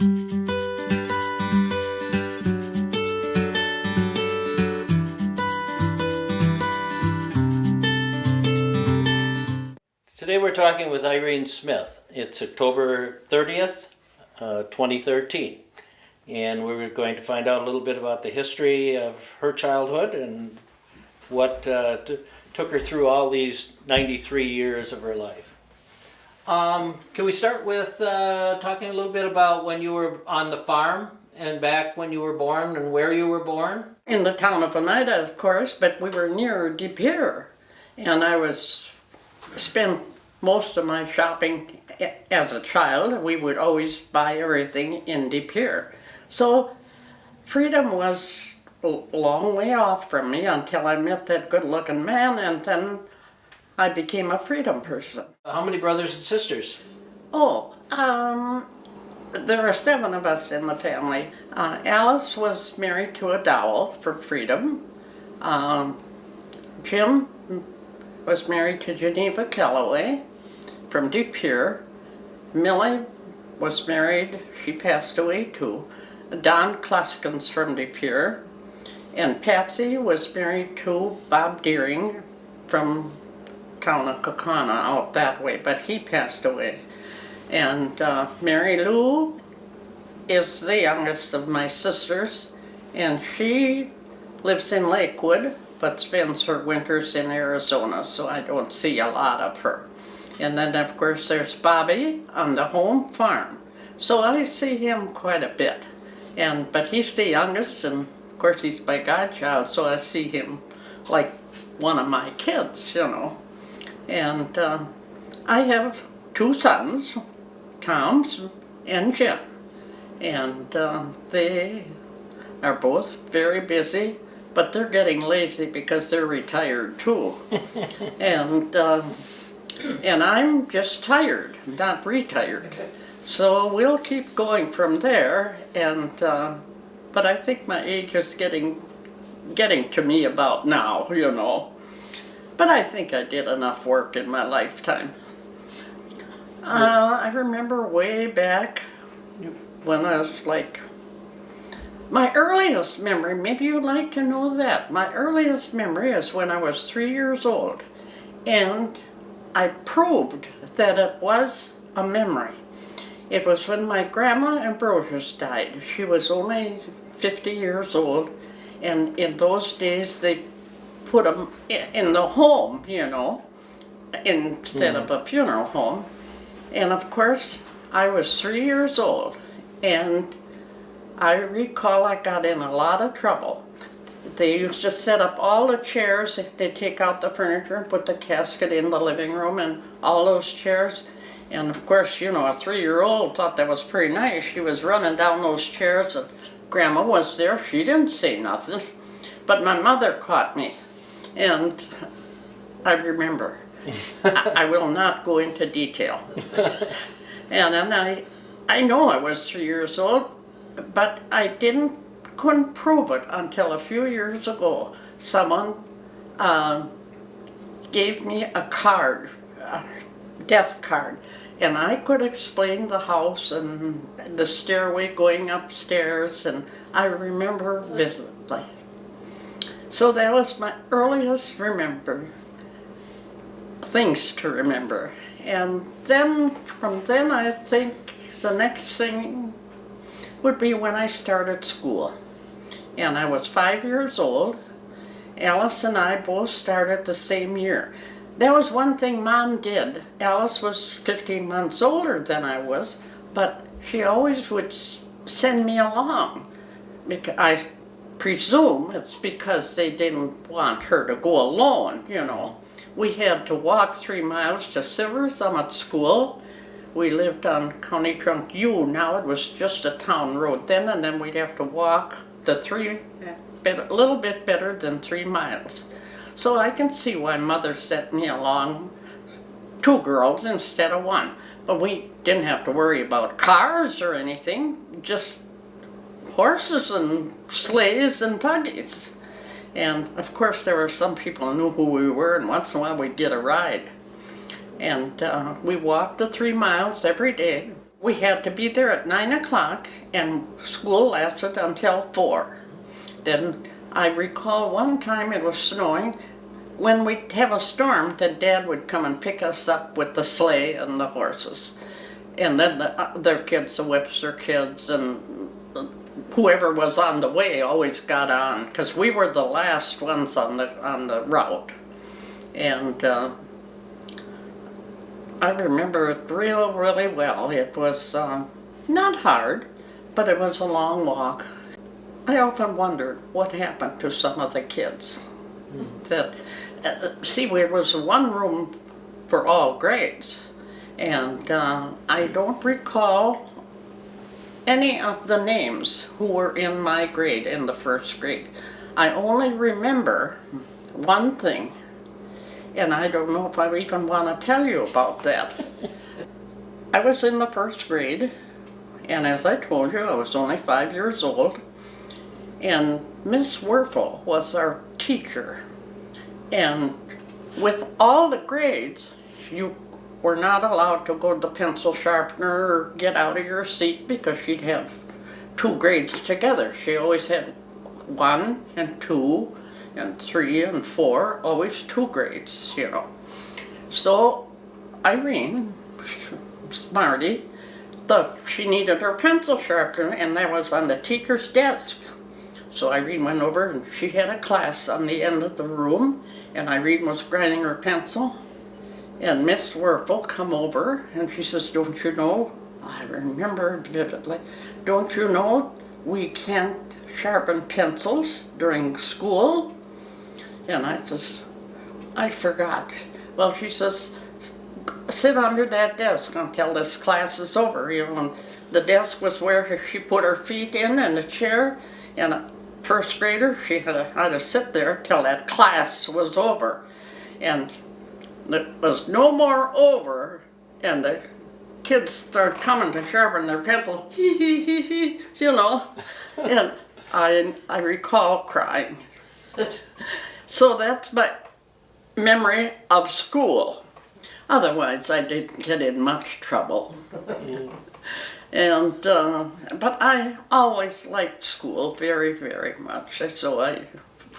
Today we're talking with Irene Smith. It's October 30th, 2013. And we're going to find out a little bit about the history of her childhood and what took her through all these 93 years of her life. Can we start with talking a little bit about when you were on the farm and back when you were born and where you were born? In the town of Oneida, of course, but we were near De Pere. And I spent most of my shopping as a child. We would always buy everything in De Pere. So freedom was a long way off from me until I met that good-looking man, and then I became a freedom person. How many brothers and sisters? There are 7 of us in the family. Alice was married to a Dowell for freedom. Jim was married to Geneva Calloway from De Pere. Millie was married, she passed away too, Don Kluskens from De Pere. And Patsy was married to Bob Deering from town of Kokana out that way, but he passed away. And Mary Lou is the youngest of my sisters, and she lives in Lakewood but spends her winters in Arizona, so I don't see a lot of her. And then of course there's Bobby on the home farm, so I see him quite a bit. But he's the youngest, and of course he's my godchild, so I see him like one of my kids, you know. And I have 2 sons, Tom and Jim, and they are both very busy, but they're getting lazy because they're retired too. And I'm just tired, not retired. So we'll keep going from there, but I think my age is getting to me about now, you know. But I think I did enough work in my lifetime. I remember way back when I was like, my earliest memory, maybe you'd like to know that. My earliest memory is when I was 3 years old, and I proved that it was a memory. It was when my grandma Ambrosius died. She was only 50 years old, and in those days they put them in the home, you know, instead of a funeral home. And of course, I was 3 years old, and I recall I got in a lot of trouble. They used to set up all the chairs, they'd take out the furniture and put the casket in the living room and all those chairs. And of course, you know, a 3-year-old thought that was pretty nice. She was running down those chairs, and Grandma was there. She didn't say nothing, but my mother caught me. And I remember, I will not go into detail. And then I know I was 3 years old, but I couldn't prove it until a few years ago. Someone gave me a card, a death card, and I could explain the house and the stairway going upstairs, and I remember vividly. So that was my earliest things to remember. And then, from then, I think the next thing would be when I started school. And I was 5 years old. Alice and I both started the same year. That was one thing Mom did. Alice was 15 months older than I was, but she always would send me along. I presume it's because they didn't want her to go alone, you know. We had to walk 3 miles to Silver Summit School. We lived on County Trunk U. Now it was just a town road then, and then we'd have to walk a little bit better than 3 miles. So I can see why Mother sent me along, 2 girls instead of 1. But we didn't have to worry about cars or anything, just horses and sleighs and buggies. And of course there were some people who knew who we were, and once in a while we'd get a ride. And we walked the 3 miles every day. We had to be there at 9 o'clock and school lasted until 4. Then I recall one time it was snowing. When we'd have a storm, then Dad would come and pick us up with the sleigh and the horses. And then their kids, the Webster kids, and whoever was on the way always got on, because we were the last ones on the route. And I remember it really well. It was not hard, but it was a long walk. I often wondered what happened to some of the kids. That see, there was one room for all grades, and I don't recall any of the names who were in my grade in the first grade. I only remember one thing, and I don't know if I even want to tell you about that. I was in the first grade, and as I told you, I was only 5 years old, and Miss Werfel was our teacher. And with all the grades, you were not allowed to go to the pencil sharpener or get out of your seat because she'd have 2 grades together. She always had 1 and 2 and 3 and 4, always 2 grades, you know. So Irene, smarty, thought she needed her pencil sharpener, and that was on the teacher's desk. So Irene went over, and she had a class on the end of the room, and Irene was grinding her pencil, and Miss Werfel come over, and she says, "Don't you know," I remember vividly, "don't you know we can't sharpen pencils during school?" And I says, "I forgot." Well, she says, "Sit under that desk until this class is over." You know, and the desk was where she put her feet in and the chair, and a first grader, she had to sit there till that class was over. And it was no more over, and the kids started coming to sharpen their pencil, you know, and I recall crying. So that's my memory of school. Otherwise, I didn't get in much trouble. And but I always liked school very much, so I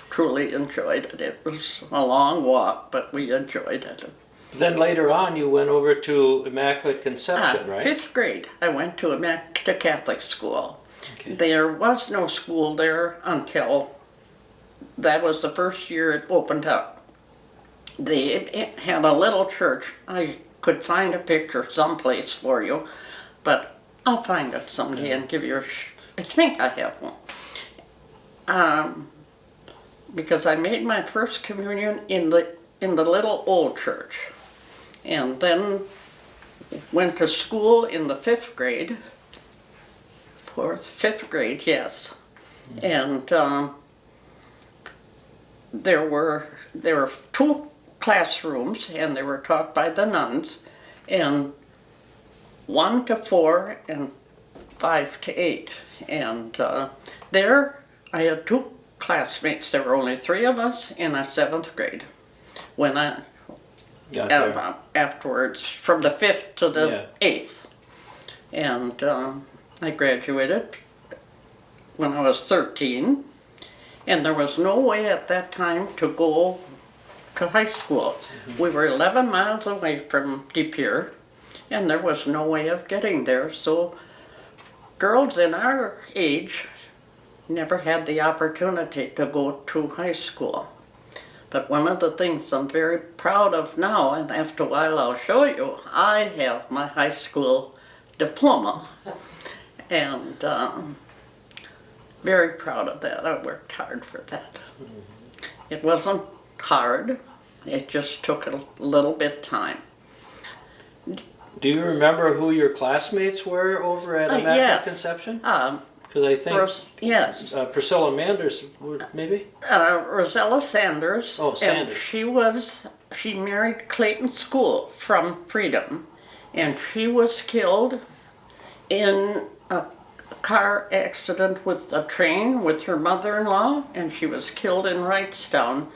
truly enjoyed it. It was a long walk, but we enjoyed it. Then later on, you went over to Immaculate Conception, right? 5th grade, I went to to Catholic school. Okay. There was no school there until that was the first year it opened up. They had a little church. I could find a picture someplace for you, but I'll find it someday and give you I think I have one. Because I made my first communion in the little old church, and then went to school in the 5th grade. 5th grade, yes. And there were 2 classrooms, and they were taught by the nuns, and 1 to 4 and 5 to 8. And there I had 2 classmates. There were only 3 of us in a 7th grade. When I, afterwards, from the 5th to the 8th. And I graduated when I was 13. And there was no way at that time to go to high school. Mm-hmm. We were 11 miles away from De Pere, and there was no way of getting there. So girls in our age never had the opportunity to go to high school. But one of the things I'm very proud of now, and after a while I'll show you, I have my high school diploma. And very proud of that. I worked hard for that. It wasn't hard. It just took a little bit time. Do you remember who your classmates were over at Immaculate Conception? Because I think yes. Priscilla Manders, maybe? Rosella Sanders. Oh, Sanders. And she married Clayton School from Freedom, and she was killed in a car accident with a train with her mother-in-law, and she was killed in Wrightstown.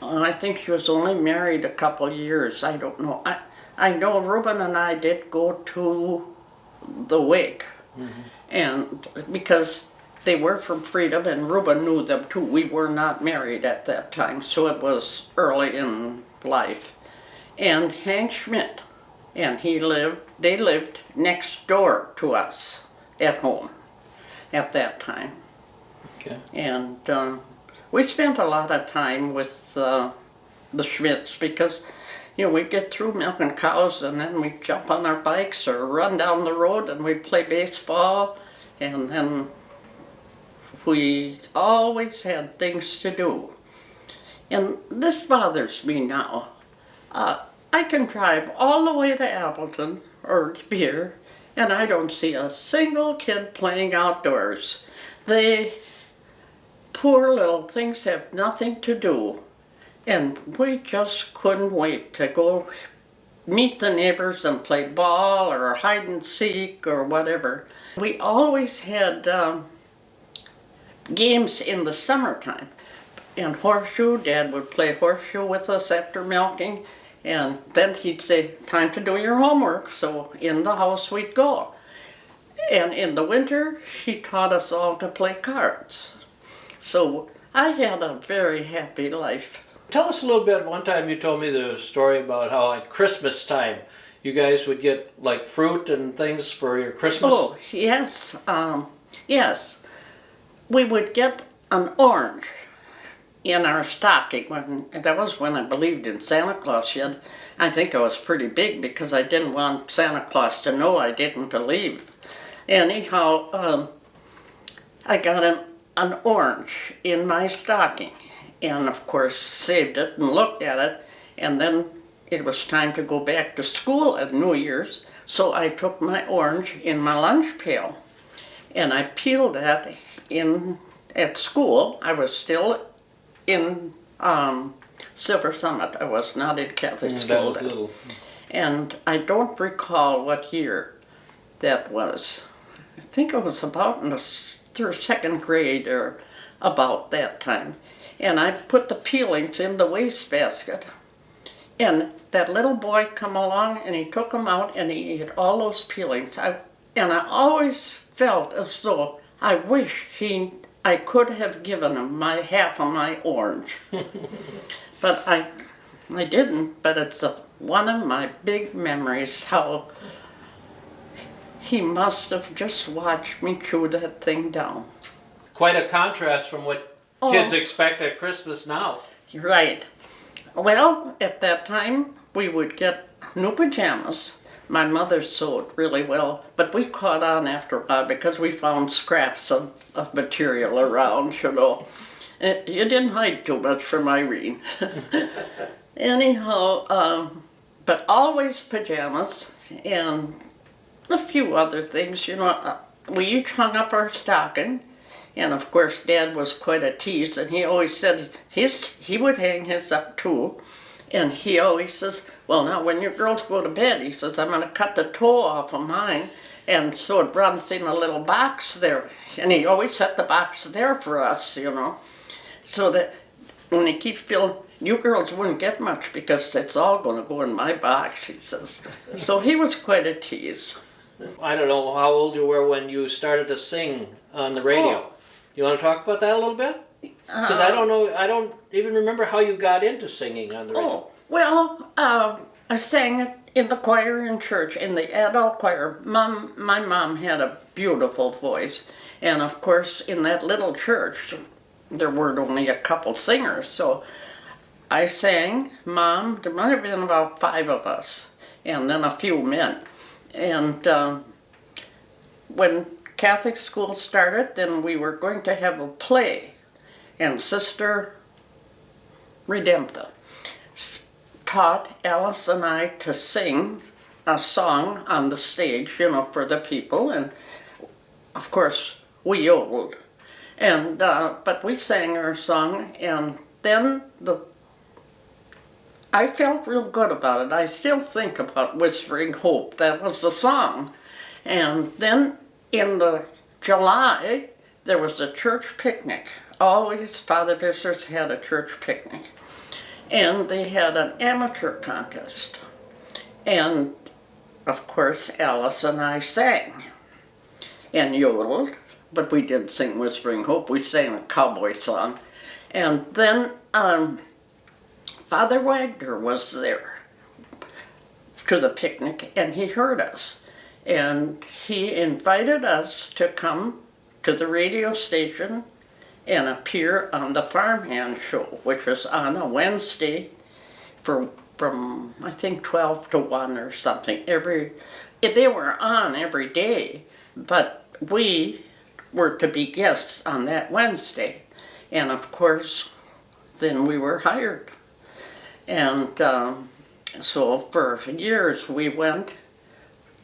I think she was only married a couple years. I don't know. I know Reuben and I did go to the wake. And because they were from Freedom, and Reuben knew them too. We were not married at that time, so it was early in life. And Hank Schmidt, and they lived next door to us at home at that time. Okay. And we spent a lot of time with the Schmidts because, we'd get through milking cows and then we'd jump on our bikes or run down the road and we'd play baseball, and then we always had things to do. And this bothers me now. I can drive all the way to Appleton or here, and I don't see a single kid playing outdoors. They, poor little things, have nothing to do. And we just couldn't wait to go meet the neighbors and play ball or hide and seek or whatever. We always had games in the summertime. And horseshoe, Dad would play horseshoe with us after milking. And then he'd say, time to do your homework. So in the house we'd go. And in the winter, he taught us all to play cards. So I had a very happy life. Tell us a little bit. One time you told me the story about how at Christmas time you guys would get like fruit and things for your Christmas. Oh, yes. Yes. We would get an orange in our stocking. That was when I believed in Santa Claus yet. I think I was pretty big because I didn't want Santa Claus to know I didn't believe. Anyhow, I got an orange in my stocking, and of course saved it and looked at it, and then it was time to go back to school at New Year's, so I took my orange in my lunch pail and I peeled that in at school. I was still in Silver Summit. I was not in Catholic school then. And I don't recall what year that was. I think it was about in the second grade or about that time. And I put the peelings in the wastebasket. And that little boy come along and he took them out and he ate all those peelings. And I always felt as though I wish I could have given him half of my orange. But I didn't, but it's one of my big memories how he must have just watched me chew that thing down. Quite a contrast from what kids expect at Christmas now. Right. Well, at that time, we would get new pajamas. My mother sewed really well, but we caught on after a while because we found scraps of material around, You didn't hide too much from Irene. Anyhow, but always pajamas and a few other things, We each hung up our stocking, and of course Dad was quite a tease, and he always said he would hang his up too, and he always says, well, now when your girls go to bed, he says, I'm going to cut the toe off of mine, and so it runs in a little box there, and he always set the box there for us, so that when he keeps feeling, you girls wouldn't get much because it's all going to go in my box, he says. So he was quite a tease. I don't know how old you were when you started to sing on the radio. You want to talk about that a little bit? Because I don't know, I don't even remember how you got into singing on the radio. Well, I sang in the choir in church, in the adult choir. My mom had a beautiful voice, and of course in that little church there were only a couple singers, so I sang. Mom, there might have been about 5 of us, and then a few men. And when Catholic school started, then we were going to have a play, and Sister Redempta taught Alice and I to sing a song on the stage, for the people, and of course we yodeled. And but we sang our song, and then I felt real good about it. I still think about Whispering Hope. That was the song. And then in the July, there was a church picnic. Always Father Vissers had a church picnic. And they had an amateur contest. And of course, Alice and I sang and yodeled, but we did sing Whispering Hope. We sang a cowboy song. And then Father Wagner was there to the picnic, and he heard us. And he invited us to come to the radio station and appear on the Farmhand Show, which was on a Wednesday from I think 12 to 1 or something. They were on every day, but we were to be guests on that Wednesday. And of course, then we were hired. And so for years we went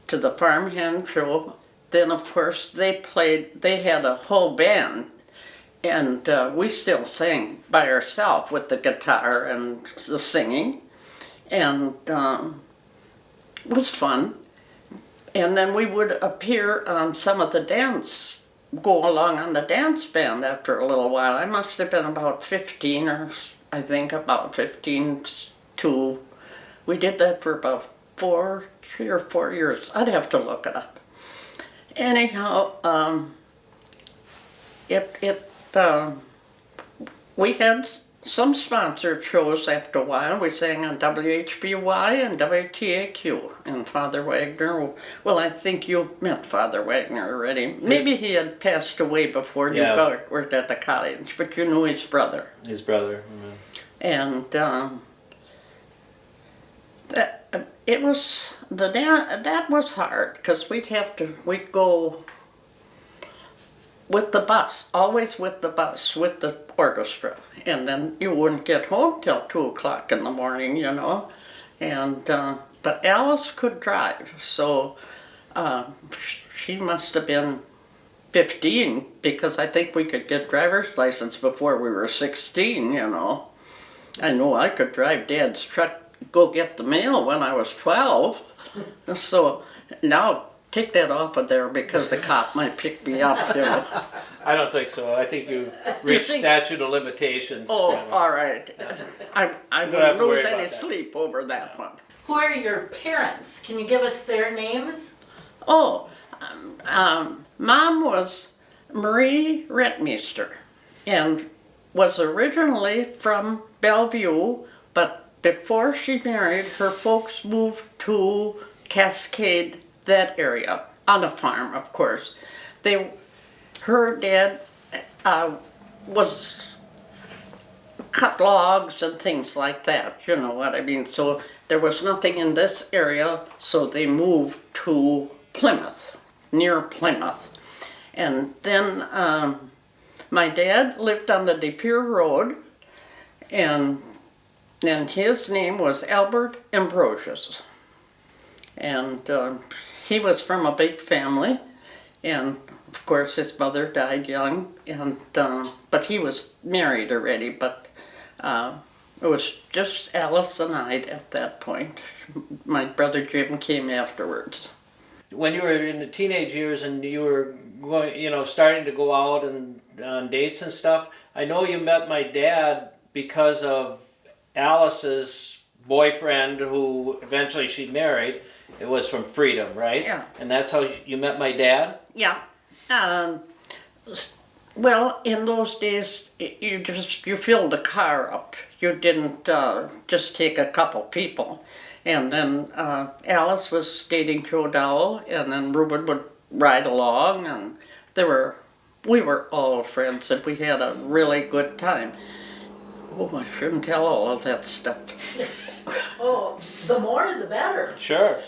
to the Farmhand Show. Then of course they had a whole band, and we still sang by ourselves with the guitar and the singing, and it was fun. And then we would appear on some of the go along on the dance band after a little while. I must have been about 15, or I think about 15 to, we did that for about 3 or 4 years. I'd have to look it up. Anyhow, we had some sponsored shows after a while. We sang on WHBY and WTAQ. And Father Wagner, well, I think you've met Father Wagner already. Maybe he had passed away before you worked at the college, but you knew his brother. His brother. And that was hard, because we'd go with the bus, always with the bus, with the orchestra, and then you wouldn't get home till 2 o'clock in the morning, you know. And but Alice could drive, so she must have been 15, because I think we could get driver's license before we were 16, you know. I know I could drive Dad's truck, go get the mail when I was 12. So now take that off of there, because the cop might pick me up, you know. I don't think so. I think you reached statute of limitations. Oh, all right. I won't lose any sleep over that one. Who are your parents? Can you give us their names? Oh, Mom was Marie Rentmeester, and was originally from Bellevue, but before she married, her folks moved to Cascade, that area, on a farm, of course. Her dad was cut logs and things like that, you know what I mean. So there was nothing in this area, so they moved to Plymouth, near Plymouth. And then my dad lived on the De Pere Road, and his name was Irene Ambrosius. And he was from a big family, and of course his mother died young, and but he was married already, but it was just Alice and I at that point. My brother Jim came afterwards. When you were in the teenage years and you were going, starting to go out and on dates and stuff, I know you met my dad because of Alice's boyfriend, who eventually she married. It was from Freedom, right? Yeah. And that's how you met my dad? Yeah. Well, in those days, you filled the car up. You didn't just take a couple people. And then Alice was dating Joe Dowell, and then Reuben would ride along, and we were all friends, and we had a really good time. Oh, I shouldn't tell all of that stuff. Oh, the more the better. Sure.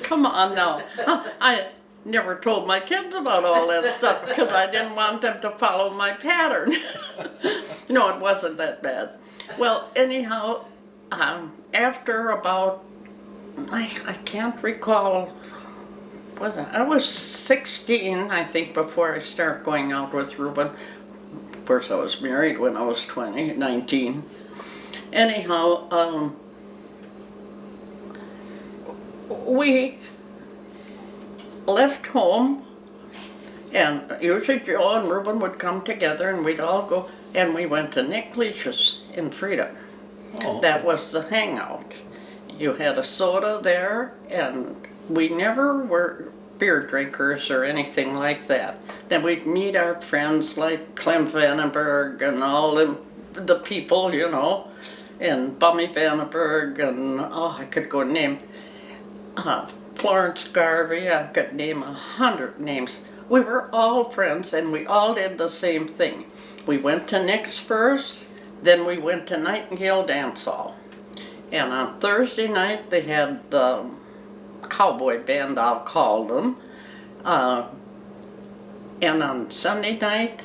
Come on now. I never told my kids about all that stuff because I didn't want them to follow my pattern. No, it wasn't that bad. Well, anyhow, after about, I can't recall, I was 16, I think, before I started going out with Reuben. Of course, I was married when I was 19. Anyhow, we left home, and usually Joe and Reuben would come together, and we'd all go, and we went to Nick Leach's in Freedom. Oh. That was the hangout. you had a soda there, and we never were beer drinkers or anything like that. Then we'd meet our friends like Clem Vandenberg and all the people, you know, and Bummy Vandenberg, and I could go name Florence Garvey. I could name 100 names. We were all friends, and we all did the same thing. We went to Nick's first, then we went to Nightingale Dance Hall. And on Thursday night they had the cowboy band, I'll call them. And on Sunday night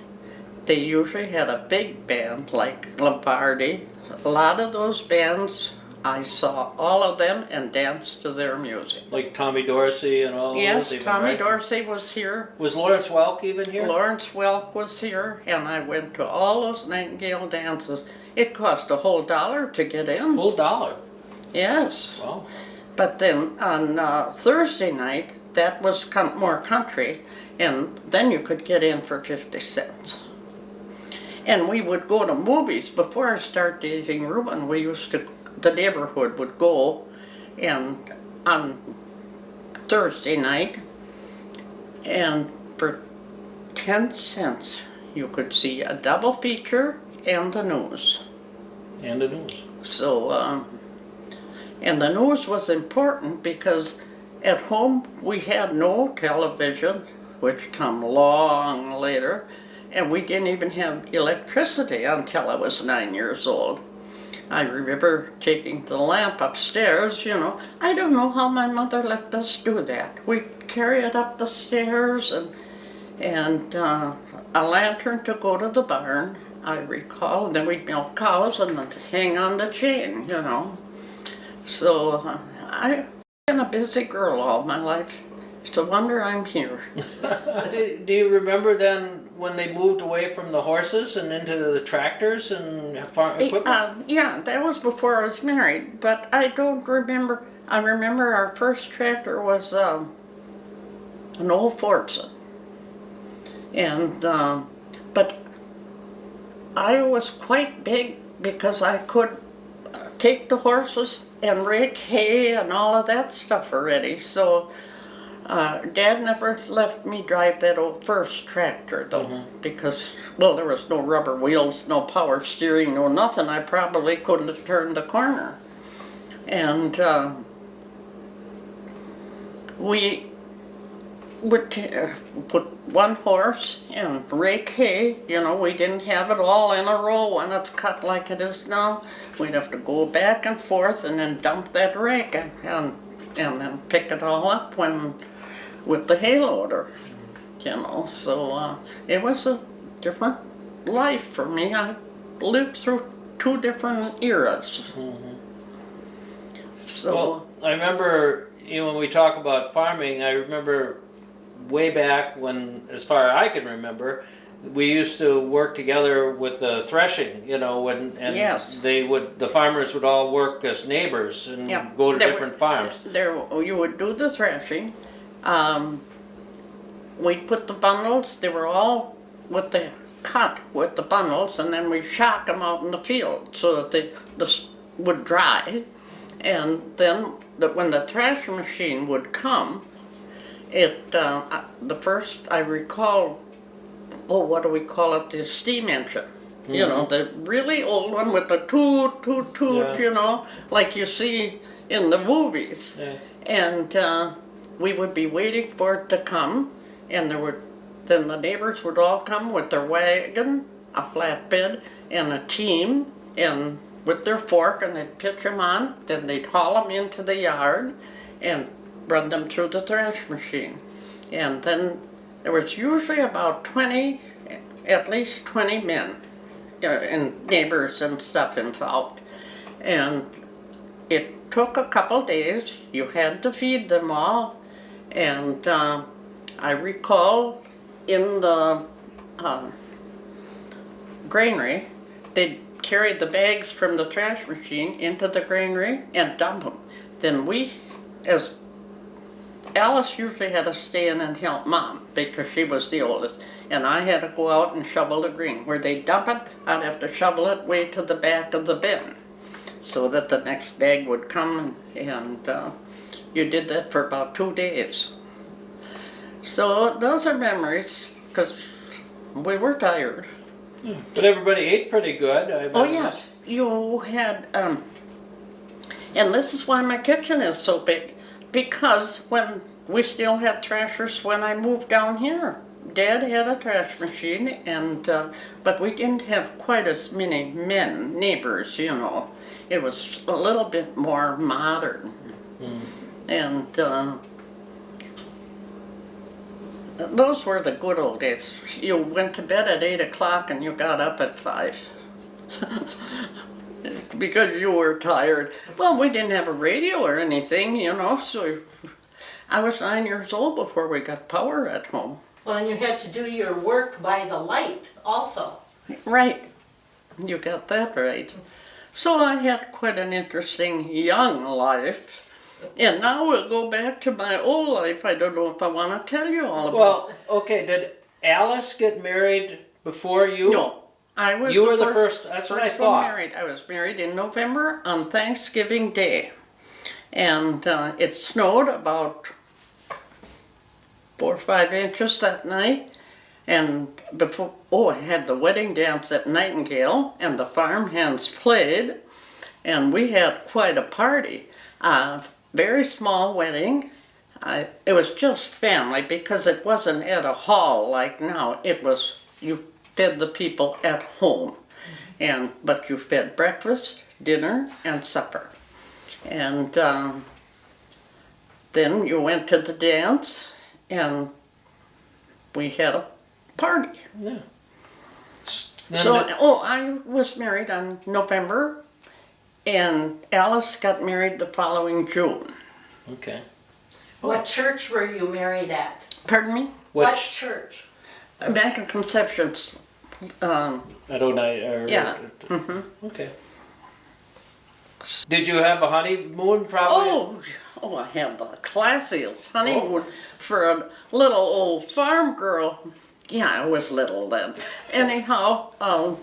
they usually had a big band like Lombardi. A lot of those bands, I saw all of them and danced to their music. Like Tommy Dorsey and all Yes, those? Even, Tommy right? Dorsey was here. Was Lawrence Welk even here? Lawrence Welk was here, and I went to all those Nightingale dances. It cost a whole $1 to get in. Whole $1. Yes. Wow. But then on Thursday night, that was more country, and then you could get in for 50 cents. And we would go to movies. Before I started dating Ruben, the neighborhood would go, and on Thursday night, and for 10 cents you could see a double feature and the news. And the news. So, and the news was important because at home we had no television, which come long later, and we didn't even have electricity until I was 9 years old. I remember taking the lamp upstairs, you know. I don't know how my mother let us do that. We'd carry it up the stairs and a lantern to go to the barn, I recall. And then we'd milk cows and hang on the chain, you know. So I've been a busy girl all my life. It's a wonder I'm here. Do you remember then when they moved away from the horses and into the tractors and farm equipment? Yeah, that was before I was married, but I don't remember. I remember our first tractor was an old Fordson. And, but I was quite big because I could take the horses and rake hay and all of that stuff already. So Dad never left me drive that old first tractor though, because, well, there was no rubber wheels, no power steering, no nothing. I probably couldn't have turned the corner. And we would put one horse and rake hay. You know, we didn't have it all in a row when it's cut like it is now. We'd have to go back and forth and then dump that rake and then pick it all up with the hay loader, you know. So it was a different life for me. I lived through two different eras. So Well, I remember, you know, when we talk about farming, I remember way back when, as far as I can remember, we used to work together with the threshing, you know, and Yes. the farmers would all work as neighbors and Yeah, go to there different farms. you would do the threshing. We'd put the bundles, they were all with the cut with the bundles, and then we'd shock them out in the field so that they would dry. And then when the thresher machine would come, the first I recall, what do we call it, the steam engine. You know, the really old one with the toot, toot, toot, Yeah. you know, like you see in the movies. Yeah. And we would be waiting for it to come, and then the neighbors would all come with their wagon, a flatbed, and a team, and with their fork, and they'd pitch them on. Then they'd haul them into the yard and run them through the thresh machine. And then there was usually about at least 20 men and neighbors and stuff involved. And it took a couple days. You had to feed them all. And I recall in the granary, they'd carry the bags from the trash machine into the granary and dump them. Then Alice usually had to stay in and help Mom because she was the oldest, and I had to go out and shovel the green. Where they dump it, I'd have to shovel it way to the back of the bin. so that the next bag would come, and you did that for about 2 days. So those are memories, because we were tired. But everybody ate pretty good. Oh yes, you had, and this is why my kitchen is so big, because when we still had trashers when I moved down here. Dad had a trash machine, and but we didn't have quite as many neighbors, you know. It was a little bit more modern, and those were the good old days. You went to bed at 8 o'clock and you got up at 5. Because you were tired. Well, we didn't have a radio or anything, you know, so I was 9 years old before we got power at home. Well, and you had to do your work by the light also. Right. You got that right. So I had quite an interesting young life. And now we'll go back to my old life. I don't know if I want to tell you all about it. Well, okay, did Alice get married before you? No. I was You were the first, that's what I one thought. married. I was married in November on Thanksgiving Day. And it snowed about 4 or 5 inches that night. And before, I had the wedding dance at Nightingale, and the farmhands played, and we had quite a party. Very small wedding. It was just family, because it wasn't at a hall like now. It was, you fed the people at home, but you fed breakfast, dinner, and supper. And then you went to the dance, and we had a party. Yeah. So, I was married on November, and Alice got married the following June. Okay. What church were you married at? Pardon me? What church? Immaculate Conceptions. Adonai. Yeah. Okay. Did you have a honeymoon probably? Oh, I had the classiest honeymoon for a little old farm girl. Yeah, I was little then. Anyhow, I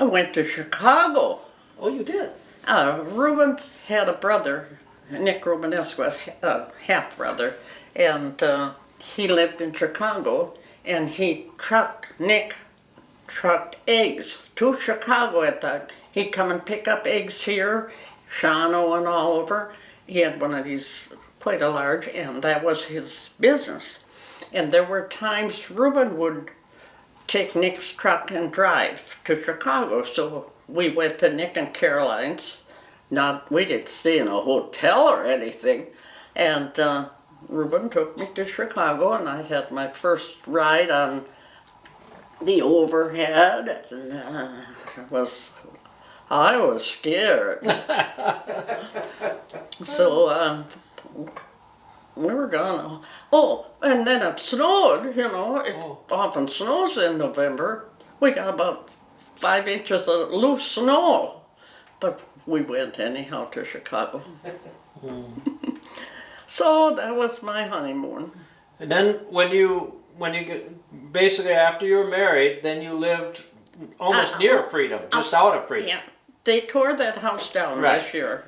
went to Chicago. Oh, you did? Rubens had a brother, Nick Rubenesque was a half-brother, and he lived in Chicago, and Nick trucked eggs to Chicago at that. He'd come and pick up eggs here, Shawano and all over. He had one of these, quite a large, and that was his business. And there were times Reuben would take Nick's truck and drive to Chicago. So we went to Nick and Caroline's. We didn't stay in a hotel or anything. And Reuben took me to Chicago, and I had my first ride on the overhead. And, I was scared. So we were gone. And then it snowed, you know. It often snows in November. We got about 5 inches of loose snow. But we went anyhow to Chicago. So that was my honeymoon. And then when you basically after you were married, then you lived almost near Freedom, just out of Freedom. Yeah, they tore that house down this year.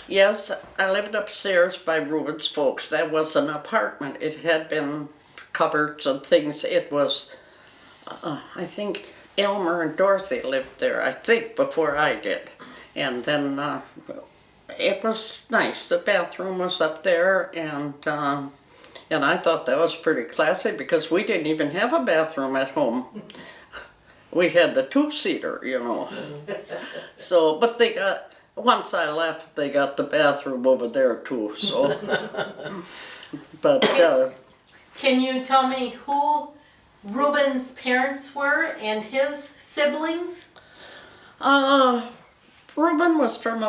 Yes, I lived upstairs by Reuben's folks. That was an apartment. It had been cupboards and things. It was, I think Elmer and Dorothy lived there, I think, before I did. And then it was nice. The bathroom was up there, and I thought that was pretty classy because we didn't even have a bathroom at home. We had the 2-seater, you know. So, but once I left, they got the bathroom over there too, so. But, Can you tell me who Reuben's parents were and his siblings? Reuben was from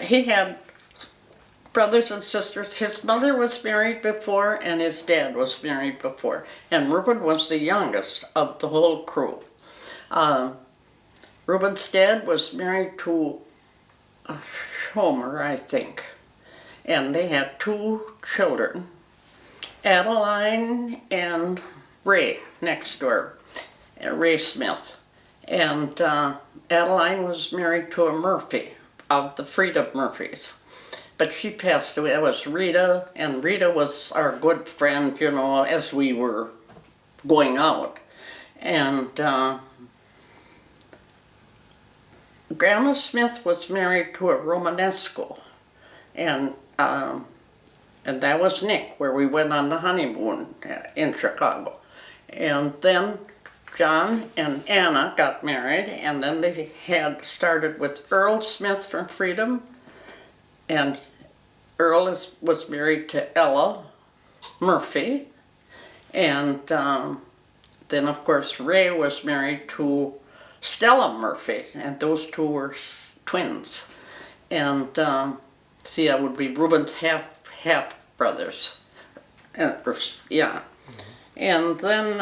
he had brothers and sisters. His mother was married before, and his dad was married before. And Reuben was the youngest of the whole crew. Reuben's dad was married to a Schomer, I think. And they had 2 children, Adeline and Ray, next door. Ray Smith. And Adeline was married to a Murphy of the Freedom Murphys. But she passed away. It was Rita, and Rita was our good friend, you know, as we were going out. And Grandma Smith was married to a Romanesco, and that was Nick, where we went on the honeymoon in Chicago. And then John and Anna got married, and then they had started with Earl Smith from Freedom, and Earl was married to Ella Murphy, and then of course Ray was married to Stella Murphy, and those two were twins. And see, that would be Reuben's half brothers, and yeah. And then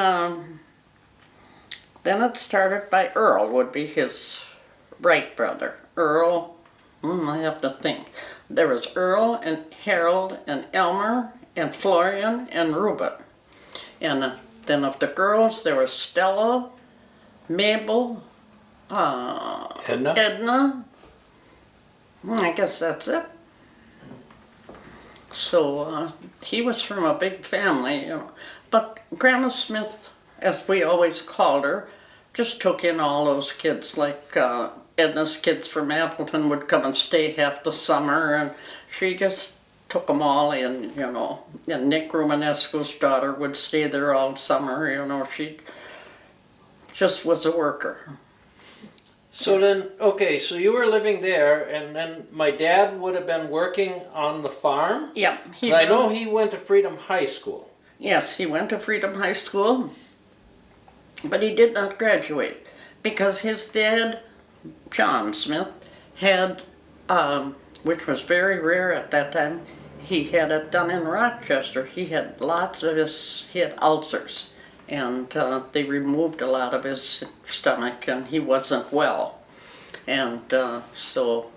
it started by Earl, would be his right brother. Earl, I have to think. There was Earl and Harold and Elmer and Florian and Reuben. And then of the girls, there was Stella, Mabel, Edna. I guess that's it. So he was from a big family, you know. But Grandma Smith, as we always called her, just took in all those kids. Like Edna's kids from Appleton would come and stay half the summer, and she just took them all in, you know. And Nick Romanesco's daughter would stay there all summer, you know. She just was a worker. So then, okay, so you were living there, and then my dad would have been working on the farm? Yeah. I know he went to Freedom High School. Yes, he went to Freedom High School, but he did not graduate because his dad, John Smith, had, which was very rare at that time, he had it done in Rochester. He had he had ulcers, and they removed a lot of his stomach, and he wasn't well. And so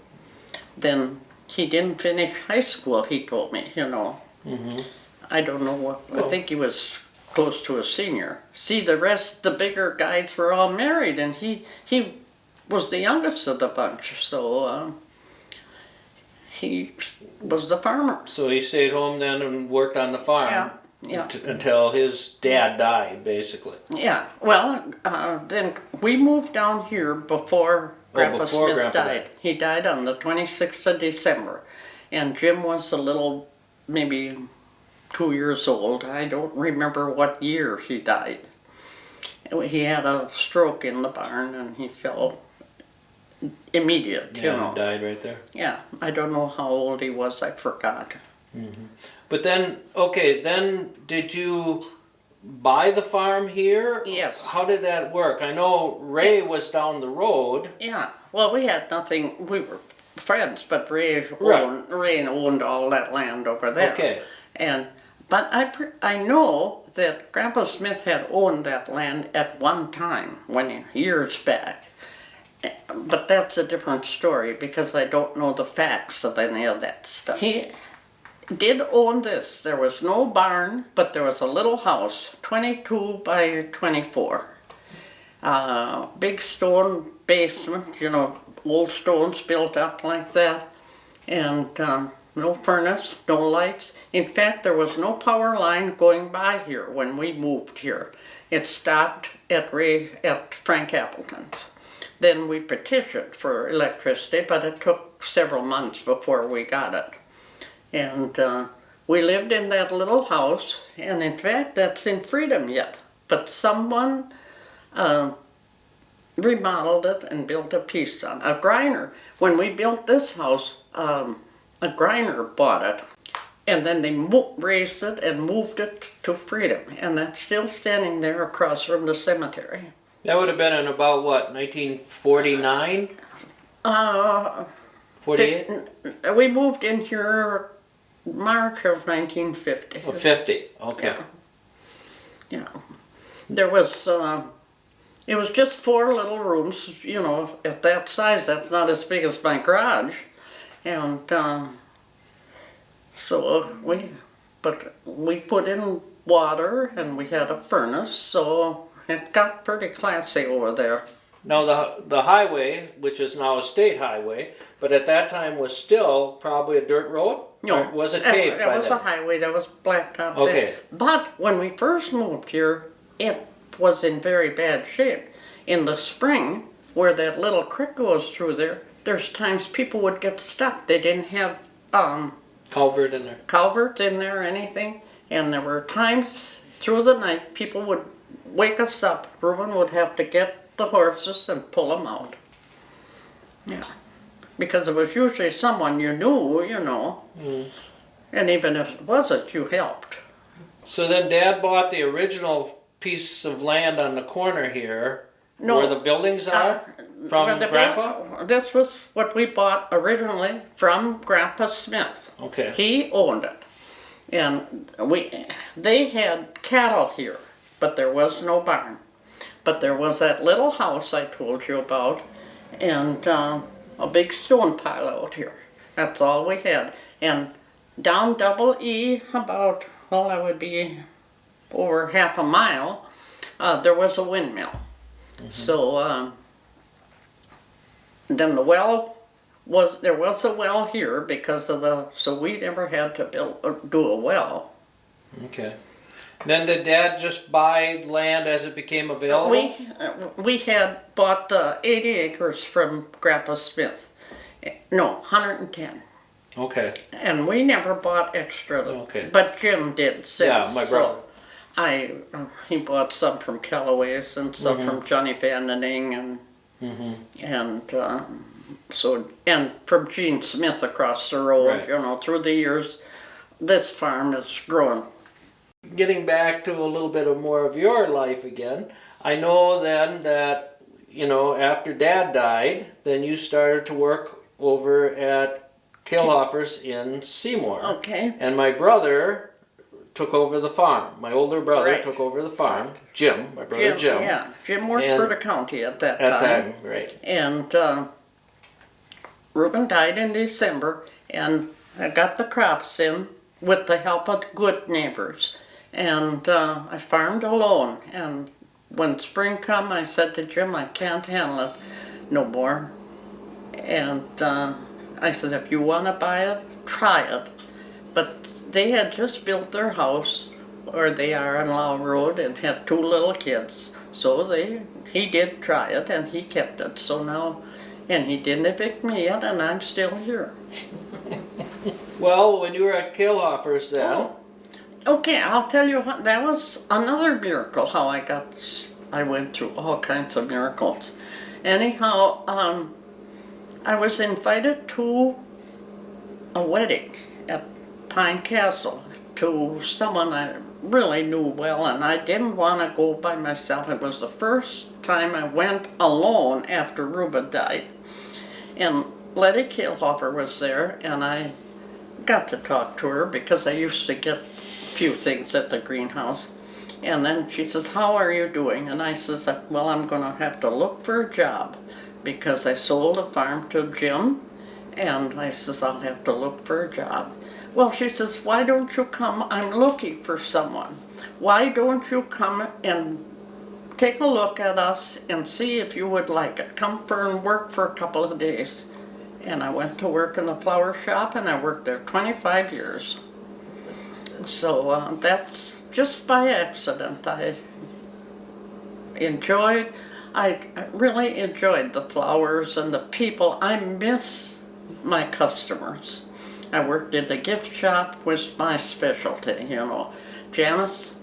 then he didn't finish high school, he told me, you know. Mm-hmm. I don't know what, I think he was close to a senior. See, the rest, the bigger guys were all married, and he was the youngest of the bunch, so he was the farmer. So he stayed home then and worked on the farm until his dad died, basically. Yeah, well, then we moved down here before Grandpa Smith died. He died on the 26th of December, and Jim was a little, maybe 2 years old. I don't remember what year he died. He had a stroke in the barn, and he fell immediate, you know. He died right there. Yeah, I don't know how old he was, I forgot. Mm-hmm. But then, okay, then did you buy the farm here? Yes. How did that work? I know Ray was down the road. Yeah, well, we had nothing, we were friends, but Ray owned all that land over there. Okay. But I know that Grandpa Smith had owned that land at one time, years back. But that's a different story because I don't know the facts of any of that stuff. He did own this. There was no barn, but there was a little house, 22 by 24. Big stone basement, you know, old stones built up like that. And no furnace, no lights. In fact, there was no power line going by here when we moved here. It stopped at Frank Appleton's. Then we petitioned for electricity, but it took several months before we got it. And we lived in that little house, and in fact, that's in Freedom yet. But someone remodeled it and built a piece on a Griner. When we built this house, a Griner bought it, and then they raised it and moved it to Freedom, and that's still standing there across from the cemetery. That would have been in about what, 1949? 48? We moved in here March of 1950. Oh, 50, okay. Yeah. There was, it was just 4 little rooms, you know, at that size. That's not as big as my garage. And so we put in water, and we had a furnace, so it got pretty classy over there. Now the highway, which is now a state highway, but at that time was still probably a dirt road? No, Or was it paved It by was then? a highway, there was blacktop Okay. there. But when we first moved here, it was in very bad shape. In the spring, where that little creek goes through there, there's times people would get stuck. They didn't have Culvert in there. culverts in there or anything. And there were times through the night people would wake us up. Reuben would have to get the horses and pull them out. Yeah. Because it was usually someone you knew, you know. And even if it wasn't, you helped. So then Dad bought the original piece of land on the corner here, No. where the buildings are, from Well, the Grandpa? This was what we bought originally from Grandpa Smith. Okay. He owned it. And they had cattle here, but there was no barn. But there was that little house I told you about, and a big stone pile out here. That's all we had. And down Double E, about, well, that would be over half a mile, there was a windmill. So then the well there was a well here because of so we never had to do a well. Okay. Then did Dad just buy land as it became available? We had bought 80 acres from Grandpa Smith. No, 110. Okay. And we never bought extra. Okay. But Jim did since. Yeah, my brother. So he bought some from Callaway's and some from Johnny Vandening and and from Gene Smith across the road. Right. You know, through the years, this farm has grown. Getting back to a little bit of more of your life again, I know then that, you know, after Dad died, then you started to work over at Kilhofer's in Seymour. Okay. And my brother took over the farm. My older brother Right. took over the farm. Jim, my brother Jim. Yeah, Jim worked And for the county at that At time. time, right. And Reuben died in December, and I got the crops in with the help of good neighbors. And I farmed alone. And when spring come, I said to Jim, I can't handle it no more. And I said, if you want to buy it, try it. But they had just built their house, or they are on Low Road, and had 2 little kids. So he did try it, and he kept it. So now, and he didn't evict me yet, and I'm still here. Well, when you were at Kilhofer's then, Oh. Okay, I'll tell you what, that was another miracle how I went through all kinds of miracles. Anyhow, I was invited to a wedding at Pine Castle to someone I really knew well, and I didn't want to go by myself. It was the first time I went alone after Reuben died. And Letty Kilhofer was there, and I got to talk to her because I used to get few things at the greenhouse. And then she says, how are you doing? And I says, well, I'm going to have to look for a job because I sold a farm to Jim, and I says, I'll have to look for a job. Well, she says, why don't you come? I'm looking for someone. Why don't you come and take a look at us and see if you would like it? Come for and work for a couple of days. And I went to work in the flower shop, and I worked there 25 years. So that's just by accident. I really enjoyed the flowers and the people. I miss my customers. I worked in the gift shop, was my specialty, you know. Janice,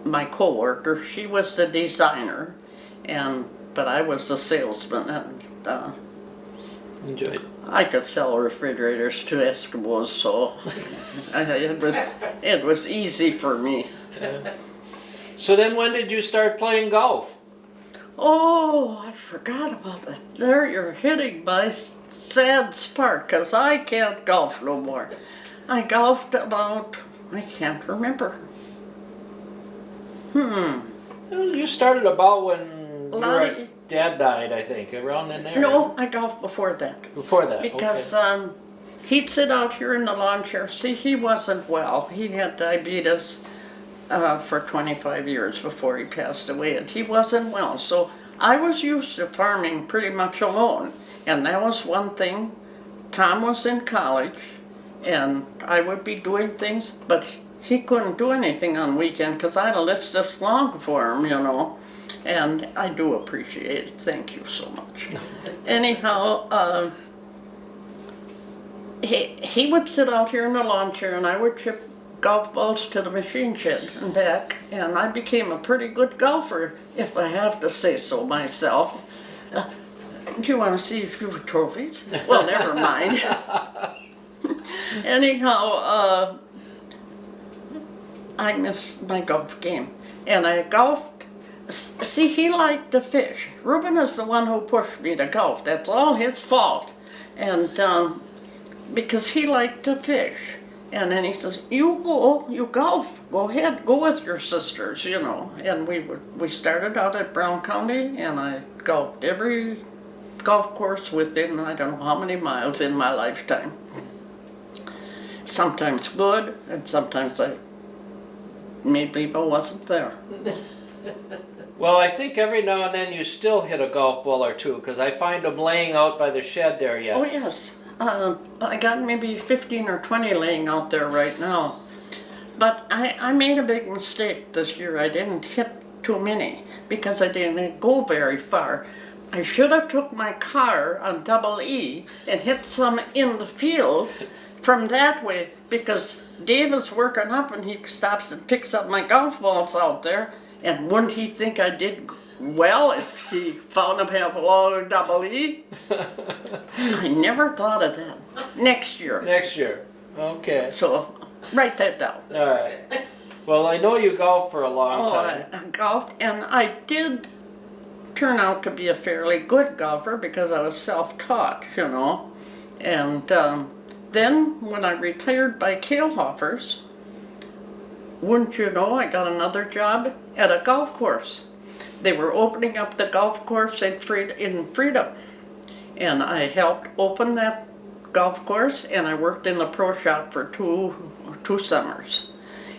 my co-worker, she was the designer, but I was the salesman, and enjoyed. I could sell refrigerators to Eskimos, so it was easy for me. So then when did you start playing golf? Oh, I forgot about that. There you're hitting my sad part, because I can't golf no more. I golfed about, I can't remember. Well, you started about when Dad died, I think, around in there. No, I golfed before that. Before that, Because okay. he'd sit out here in the lawn chair. See, he wasn't well. He had diabetes, for 25 years before he passed away, and he wasn't well. So I was used to farming pretty much alone, and that was one thing. Tom was in college, and I would be doing things, but he couldn't do anything on weekend because I had a list this long for him, you know. And I do appreciate it. Thank you so much. Anyhow, he would sit out here in the lawn chair, and I would chip golf balls to the machine shed and back, and I became a pretty good golfer, if I have to say so myself. Do you want to see a few trophies? Well, never mind. Anyhow, I missed my golf game, and I golfed. See, he liked to fish. Reuben is the one who pushed me to golf. That's all his fault. And because he liked to fish. And then he says, you golf. Go ahead, go with your sisters, you know. And we started out at Brown County, and I golfed every golf course within, I don't know how many miles in my lifetime. Sometimes good, and sometimes I made believe I wasn't there. Well, I think every now and then you still hit a golf ball or two, because I find them laying out by the shed there yet. Oh, yes. I got maybe 15 or 20 laying out there right now. But I made a big mistake this year. I didn't hit too many because I didn't go very far. I should have took my car on Double E and hit some in the field from that way, because Dave is working up and he stops and picks up my golf balls out there. And wouldn't he think I did well if he found them have long Double E? I never thought of that. Next year. Next year. Okay. So write that down. All right. Well, I know you golfed for a long time. I golfed, and I did turn out to be a fairly good golfer because I was self-taught, you know. And then when I retired by Kahlhofer's, wouldn't you know, I got another job at a golf course. They were opening up the golf course in Freedom. And I helped open that golf course, and I worked in the pro shop for two summers.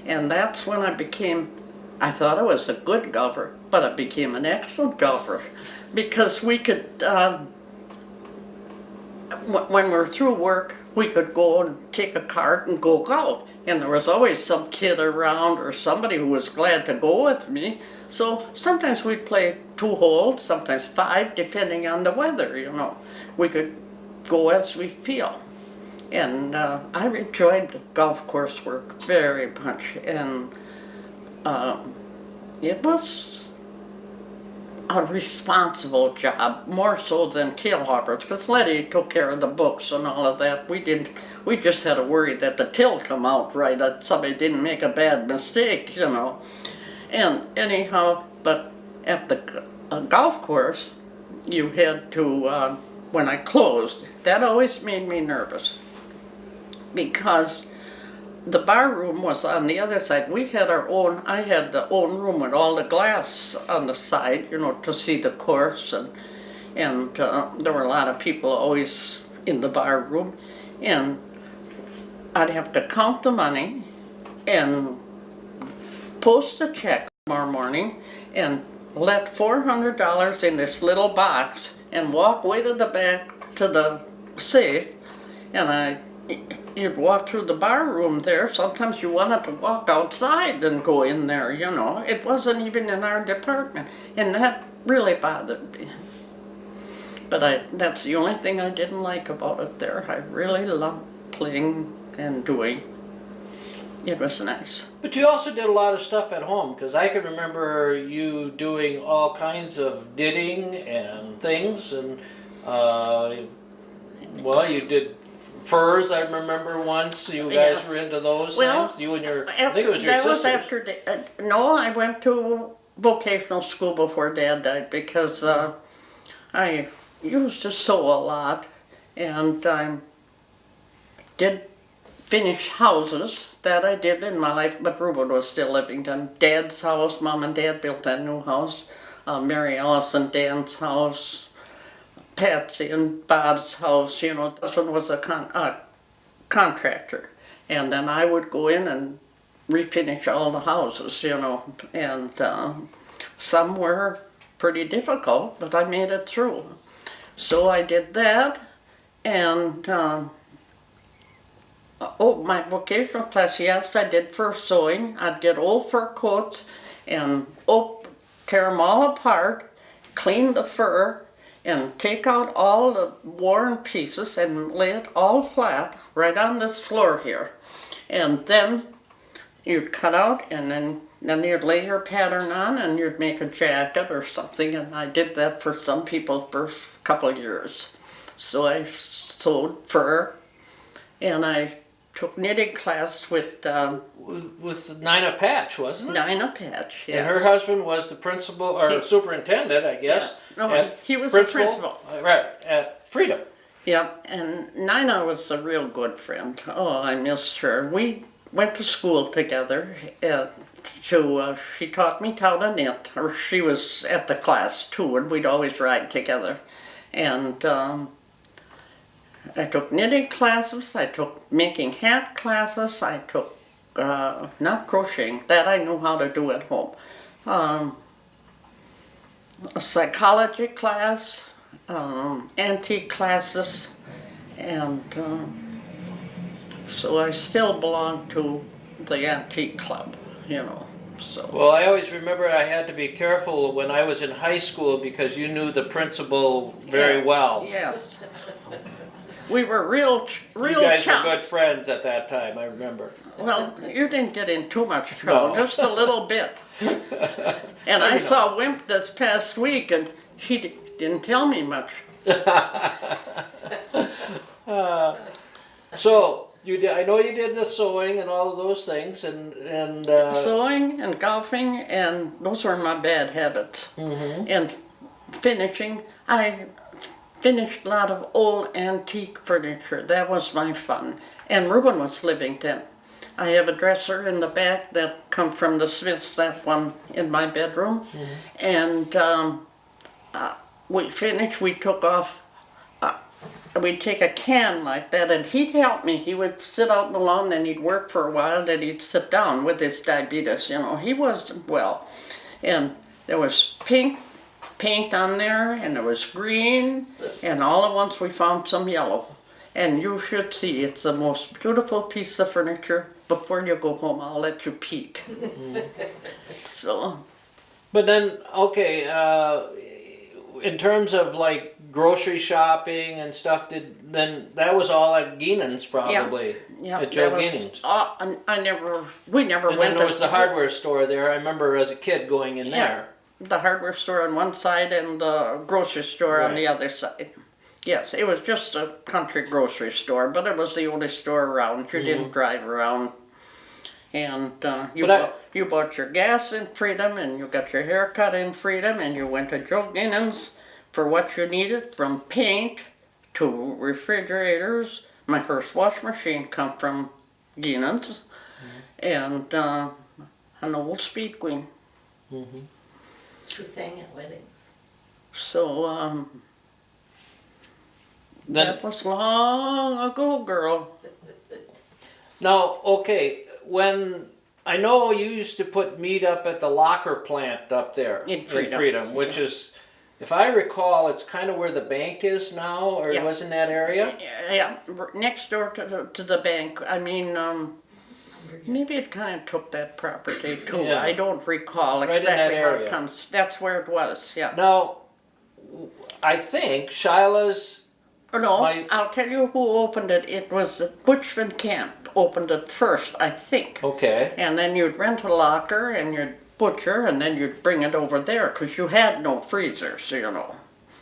And that's when I thought I was a good golfer, but I became an excellent golfer. Because we could, when we're through work, we could go and take a cart and go golf. And there was always some kid around or somebody who was glad to go with me. So sometimes we'd play 2 holes, sometimes 5, depending on the weather, you know. We could go as we feel. And I enjoyed the golf course work very much. And it was a responsible job, more so than Kahlhofer's, because Letty took care of the books and all of that. We just had to worry that the till come out right, that somebody didn't make a bad mistake, you know. And anyhow, but at the golf course, you had to, when I closed, that always made me nervous, because the bar room was on the other side. We had our own, I had the own room with all the glass on the side, you know, to see the course, and there were a lot of people always in the bar room, and I'd have to count the money and post a check tomorrow morning and let $400 in this little box and walk way to the back to the safe, and you'd walk through the bar room there. Sometimes you wanted to walk outside and go in there, you know. It wasn't even in our department, and that really bothered me. But that's the only thing I didn't like about it there. I really loved playing and doing. It was nice. But you also did a lot of stuff at home, because I can remember you doing all kinds of knitting and things, and well, you did furs. I remember once you guys Yes. were into those Well, things. You and your, I think it was your that sisters. was after, no, I went to vocational school before Dad died, because I used to sew a lot, and I did finish houses. That I did in my life, but Reuben was still living then. Dad's house, Mom and Dad built that new house. Mary Alice and Dan's house, Patsy and Bob's house, you know. This one was a contractor. And then I would go in and refinish all the houses, you know, and some were pretty difficult, but I made it through. So I did that, and my vocational class, yes, I did fur sewing. I'd get old fur coats and tear them all apart, clean the fur, and take out all the worn pieces and lay it all flat right on this floor here. And then you'd cut out, and then you'd lay your pattern on, and you'd make a jacket or something. And I did that for some people for a couple of years. So I sewed fur, and I took knitting class with Nina Patch, wasn't it? Nina Patch, yes. And her husband was the principal or superintendent, I guess. Yeah. No, he was the principal. Right, at Freedom. Yep, and Nina was a real good friend. Oh, I missed her. We went to school together. She taught me how to knit, or she was at the class too, and we'd always ride together. And I took knitting classes, I took making hat classes, I took, not crocheting, that I knew how to do at home. A psychology class, antique classes, and so I still belong to the antique club, you know. So. Well, I always remember I had to be careful when I was in high school because you knew the principal very well. Yes. We were real You guys chums. were good friends at that time, I remember. Well, you didn't get in too much trouble, No. just a little bit. And I saw Wimp this past week, and he didn't tell me much. So you did. I know you did the sewing and all of those things, and Sewing and golfing, and those were my bad habits. Mm-hmm. And finishing, I finished a lot of old antique furniture. That was my fun. And Reuben was living then. I have a dresser in the back that come from the Smiths, that one in my bedroom. Mm-hmm. And we finished, we took off, we'd take a can like that, and he'd help me. He would sit out in the lawn, and he'd work for a while, then he'd sit down with his diabetes, you know. He wasn't well. And there was pink paint on there, and there was green, and all at once we found some yellow. And you should see, it's the most beautiful piece of furniture. Before you go home, I'll let you peek. So. But then, okay, in terms of like grocery shopping and stuff, then that was all at Geenan's probably. Yeah, at Joe Geenan's. We never And went then there was the hardware store there. I remember as a kid going in there. The hardware store on one side and the grocery store on the other side. Yes, it was just a country grocery store, but it was the only store around. You didn't drive around. And you bought your gas in Freedom, and you got your hair cut in Freedom, and you went to Joe Geenan's for what you needed, from paint to refrigerators. My first wash machine come from Geenan's, and an old Speed Queen. Mm-hmm. She sang at weddings. So, that was long ago, girl. Now, okay, when I know you used to put meat up at the locker plant up there In Freedom. which is, if I recall, it's kind of where the bank is now, or it was in that area. Yeah, next door to the bank. I mean, maybe it kind of took that property too. Yeah. I don't recall Right in exactly that how area. it comes. That's where it was. Yeah. Now, I think Shila's. No, I'll tell you who opened it. It was Butch Van Camp opened it first, I think. Okay. And then you'd rent a locker and you'd butcher, and then you'd bring it over there because you had no freezers, you know.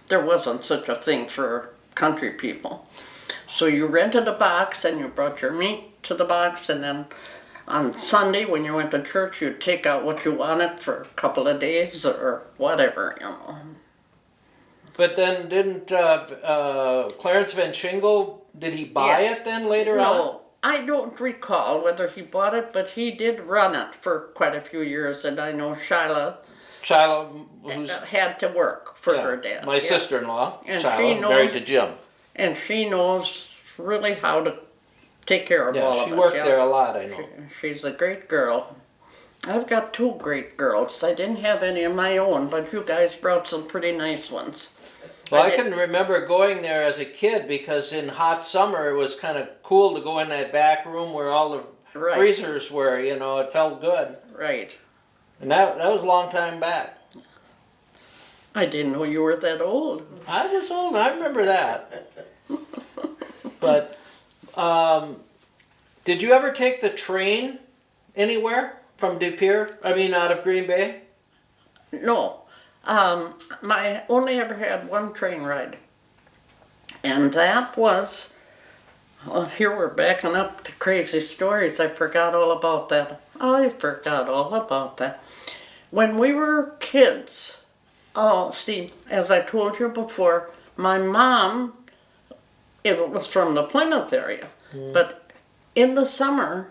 There wasn't such a thing for country people. So you rented a box and you brought your meat to the box, and then on Sunday when you went to church, you'd take out what you wanted for a couple of days or whatever, you know. But then didn't Clarence Van Shingle, did he buy it then later on? No, I don't recall whether he bought it, but he did run it for quite a few years, and I know Shyla who's had to work for her dad. my sister-in-law, And Shyla, she knows- married to Jim. And she knows really how to take care of all Yeah, of she us. worked yeah. there a lot, I know. She's a great girl. I've got 2 great girls. I didn't have any of my own, but you guys brought some pretty nice ones. Well, I can remember going there as a kid because in hot summer it was kind of cool to go in that back room where all the Right. freezers were, you know, it felt good. Right. And that was a long time back. I didn't know you were that old. I was old, I remember that. But, did you ever take the train anywhere from De Pere? I mean, out of Green Bay? No. I only ever had one train ride. And that was, well, here we're backing up to crazy stories. I forgot all about that. When we were kids, oh, see, as I told you before, my mom, it was from the Plymouth area. But in the summer,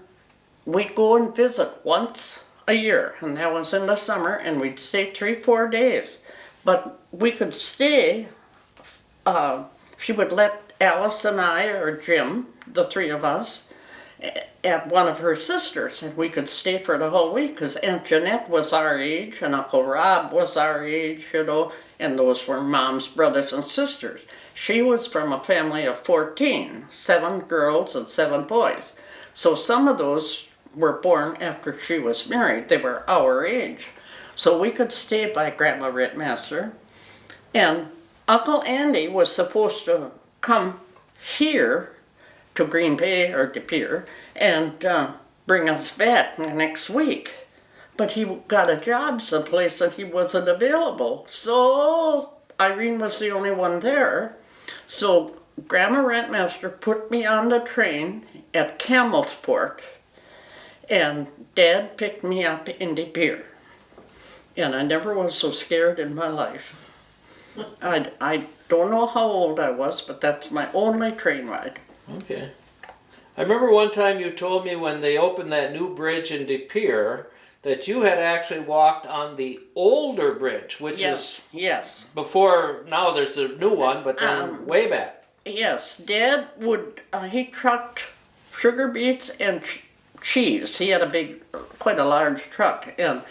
we'd go and visit once a year, and that was in the summer, and we'd stay 3-4 days. But we could stay, she would let Alice and I, or Jim, the 3 of us, at one of her sisters, and we could stay for the whole week, because Aunt Jeanette was our age, and Uncle Rob was our age, you know, and those were Mom's brothers and sisters. She was from a family of 14, 7 girls and 7 boys. So some of those were born after she was married. They were our age. So we could stay by Grandma Rittmaster. And Uncle Andy was supposed to come here to Green Bay or De Pere and bring us back the next week. But he got a job someplace and he wasn't available. So Irene was the only one there. So Grandma Rentmaster put me on the train at Camelsport, and Dad picked me up in De Pere. And I never was so scared in my life. I don't know how old I was, but that's my only train ride. Okay. I remember one time you told me when they opened that new bridge in De Pere that you had actually walked on the older bridge, which is Yes. before, now there's a new one, but then way back. Yes, Dad would, he trucked sugar beets and cheese. He had quite a large truck, and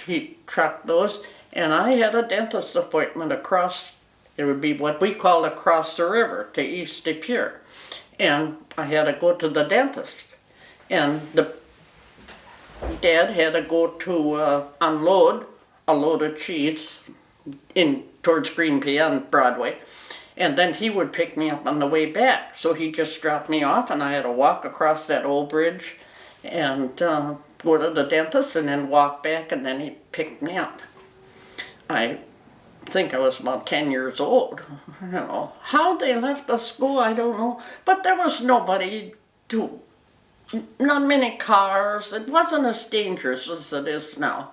he trucked those. And I had a dentist appointment across, it would be what we call across the river to East De Pere. And I had to go to the dentist. And Dad had to go to unload a load of cheese in towards Green Bay on Broadway. And then he would pick me up on the way back. So he just dropped me off, and I had to walk across that old bridge and go to the dentist and then walk back, and then he picked me up. I think I was about 10 years old. You know, how they left us go, I don't know. But there was nobody not many cars. It wasn't as dangerous as it is now.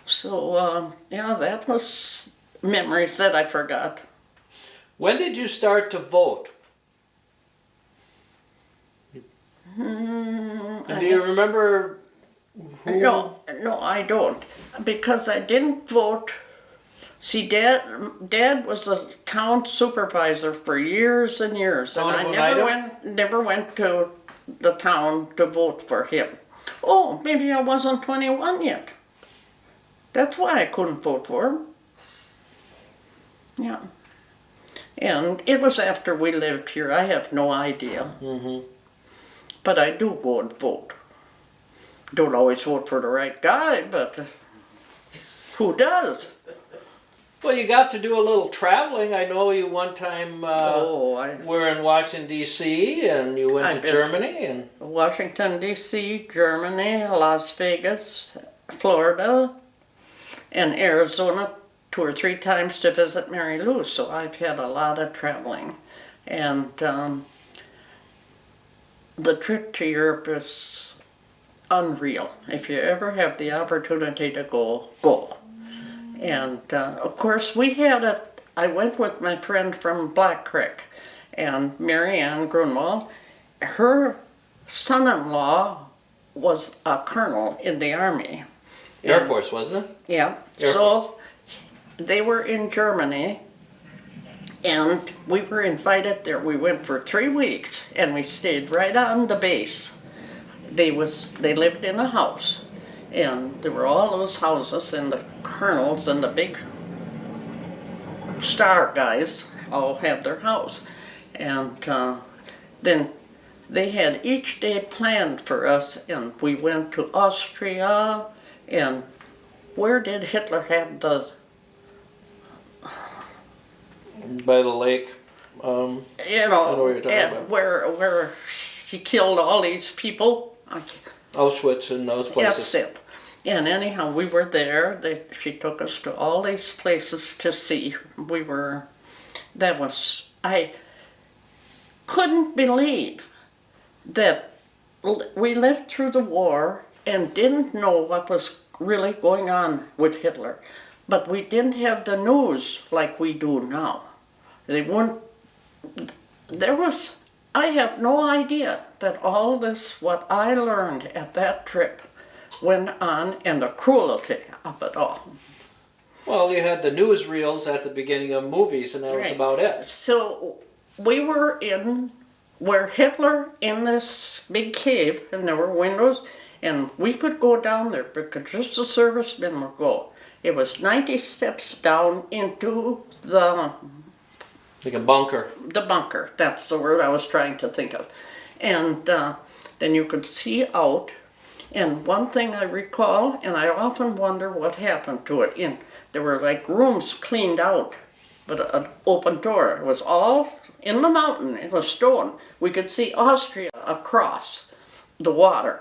So, yeah, that was memories that I forgot. When did you start to vote? And do you remember who? No, I don't. Because I didn't vote. See, Dad was a town supervisor for years and years, and I never went to the town to vote for him. Oh, maybe I wasn't 21 yet. That's why I couldn't vote for him. Yeah. And it was after we lived here. I have no idea. Mm-hmm. But I do go and vote. Don't always vote for the right guy, but who does? Well, you got to do a little traveling. I know you one time were in Washington, D.C., and you went to Germany. And Washington, D.C., Germany, Las Vegas, Florida, and Arizona 2 or 3 times to visit Mary Lou. So I've had a lot of traveling. And the trip to Europe is unreal. If you ever have the opportunity to go, go. And of course I went with my friend from Black Creek, and Mary Ann Grunwald. Her son-in-law was a colonel in the Army. Air Force, wasn't it? Yeah. Air Force. They were in Germany, And we were invited there. We went for 3 weeks, and we stayed right on the base. They lived in a house, and there were all those houses, and the colonels and the big star guys all had their house. And then they had each day planned for us, and we went to Austria. And where did Hitler have the By the lake. you know, I know what you're talking and about. where he killed all these people? Auschwitz and those places. That's it. And anyhow, we were there. She took us to all these places to see. I couldn't believe that we lived through the war and didn't know what was really going on with Hitler. But we didn't have the news like we do now. I have no idea that all this, what I learned at that trip, went on, and the cruelty of it all. Well, you had the newsreels at the beginning of movies, and that was Right. about it. So we were where Hitler in this big cave, and there were windows, and we could go down there because just the servicemen would go. It was 90 steps down into Like a bunker. the bunker. That's the word I was trying to think of. And then you could see out. And one thing I recall, and I often wonder what happened to it, there were like rooms cleaned out, but an open door. It was all in the mountain. It was stone. We could see Austria across the water.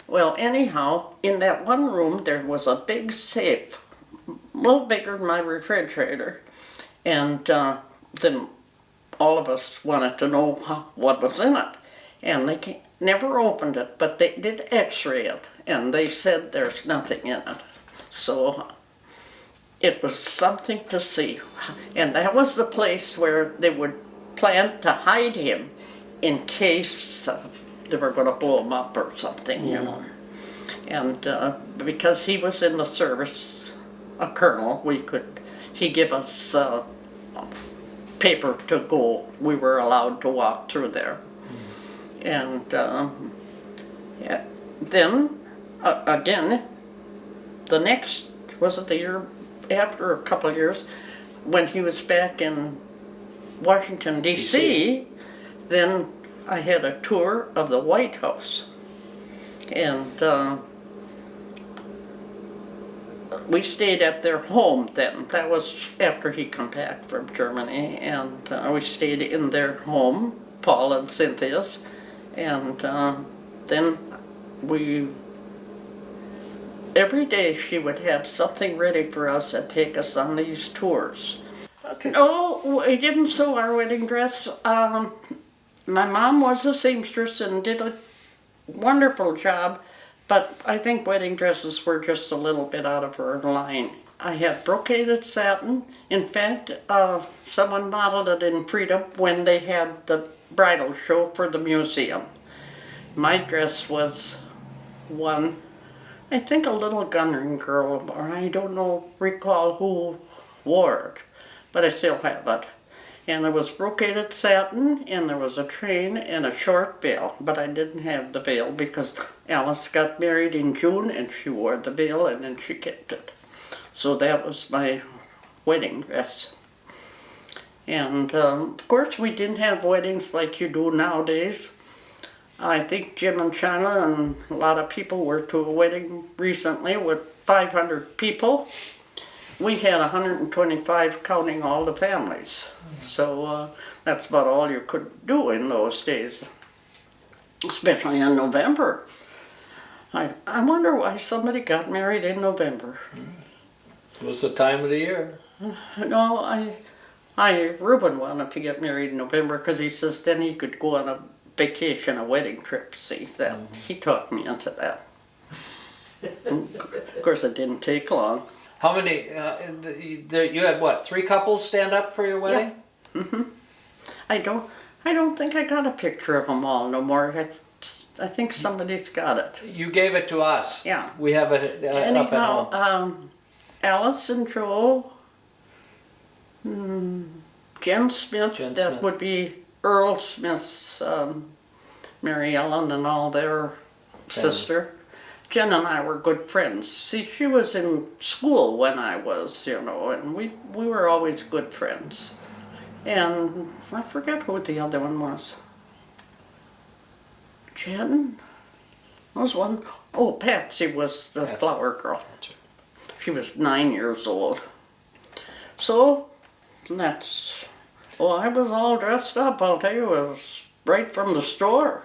Well, anyhow, in that one room there was a big safe, a little bigger than my refrigerator. And then all of us wanted to know what was in it. And they never opened it, but they did x-ray it, and they said there's nothing in it. So it was something to see. And that was the place where they would plan to hide him in case they were going to blow him up or something, you know. And because he was in the service, a colonel, he gave us paper to go. We were allowed to walk through there. And then, again, the next, was it the year after, a couple of years, when he was back in Washington, D.C., then I had a tour of the White House. And we stayed at their home then. That was after he come back from Germany. And we stayed in their home, Paul and Cynthia's. And then every day she would have something ready for us and take us on these tours. Okay. Oh, we didn't sew our wedding dress. My mom was a seamstress and did a wonderful job, but I think wedding dresses were just a little bit out of her line. I had brocaded satin. In fact, someone modeled it in Freedom when they had the bridal show for the museum. My dress was one, I think a little gunnery girl, or I don't recall who wore it, but I still have it. And there was brocaded satin, and there was a train and a short veil, but I didn't have the veil because Alice got married in June and she wore the veil and then she kept it. So that was my wedding dress. And of course we didn't have weddings like you do nowadays. I think Jim and China and a lot of people were to a wedding recently with 500 people. We had 125 counting all the families. So that's about all you could do in those days, especially in November. I wonder why somebody got married in November. It was the time of the year. No, Reuben wanted to get married in November because he says then he could go on a vacation, a wedding trip. See, that he talked me into that. Of course, it didn't take long. How many, you had what, 3 couples stand up for your wedding? Yeah. Mm-hmm. I don't think I got a picture of them all no more. I think somebody's got it. You gave it to us. Yeah. We have it up at home. Alice and Joe, Jen Smith, Jen that Smith. would be Earl Smith's Mary Ellen and all their sister. Jen and I were good friends. See, she was in school when I was, and we were always good friends. And I forget who the other one was. Jen? There was one. Oh, Patsy was the flower girl. She was 9 years old. So, I was all dressed up, I'll tell you, it was right from the store.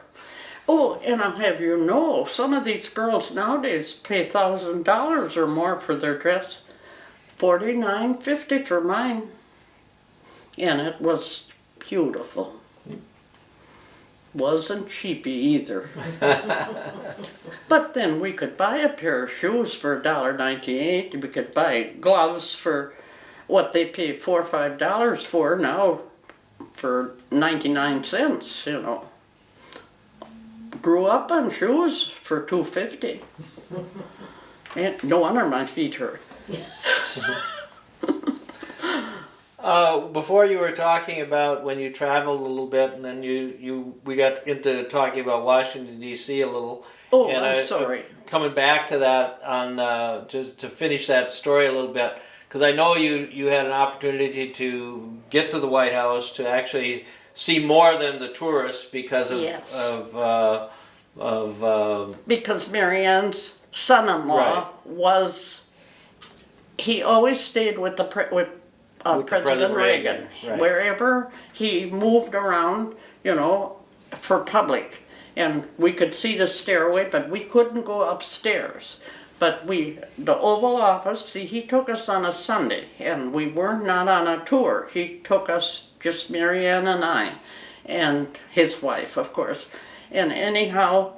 Oh, and I'll have you know, some of these girls nowadays pay $1,000 or more for their dress. $49.50 for mine. And it was beautiful. Wasn't cheapy either. But then we could buy a pair of shoes for $1.98. We could buy gloves for what they pay $4 or $5 for now for 99 cents, Grew up on shoes for $2.50. And no wonder my feet hurt. Before you were talking about when you traveled a little bit, and then we got into talking about Washington D.C. a little. Oh, and I'm sorry. Coming back to that on to finish that story a little bit, because I know you had an opportunity to get to the White House to actually see more than the tourists because of Yes. Because Marianne's son-in-law he always stayed with President Reagan. Right. Wherever he moved around, for public. And we could see the stairway, but we couldn't go upstairs. But the Oval Office, he took us on a Sunday, and we were not on a tour. He took us, just Marianne and I, and his wife, of course. And anyhow,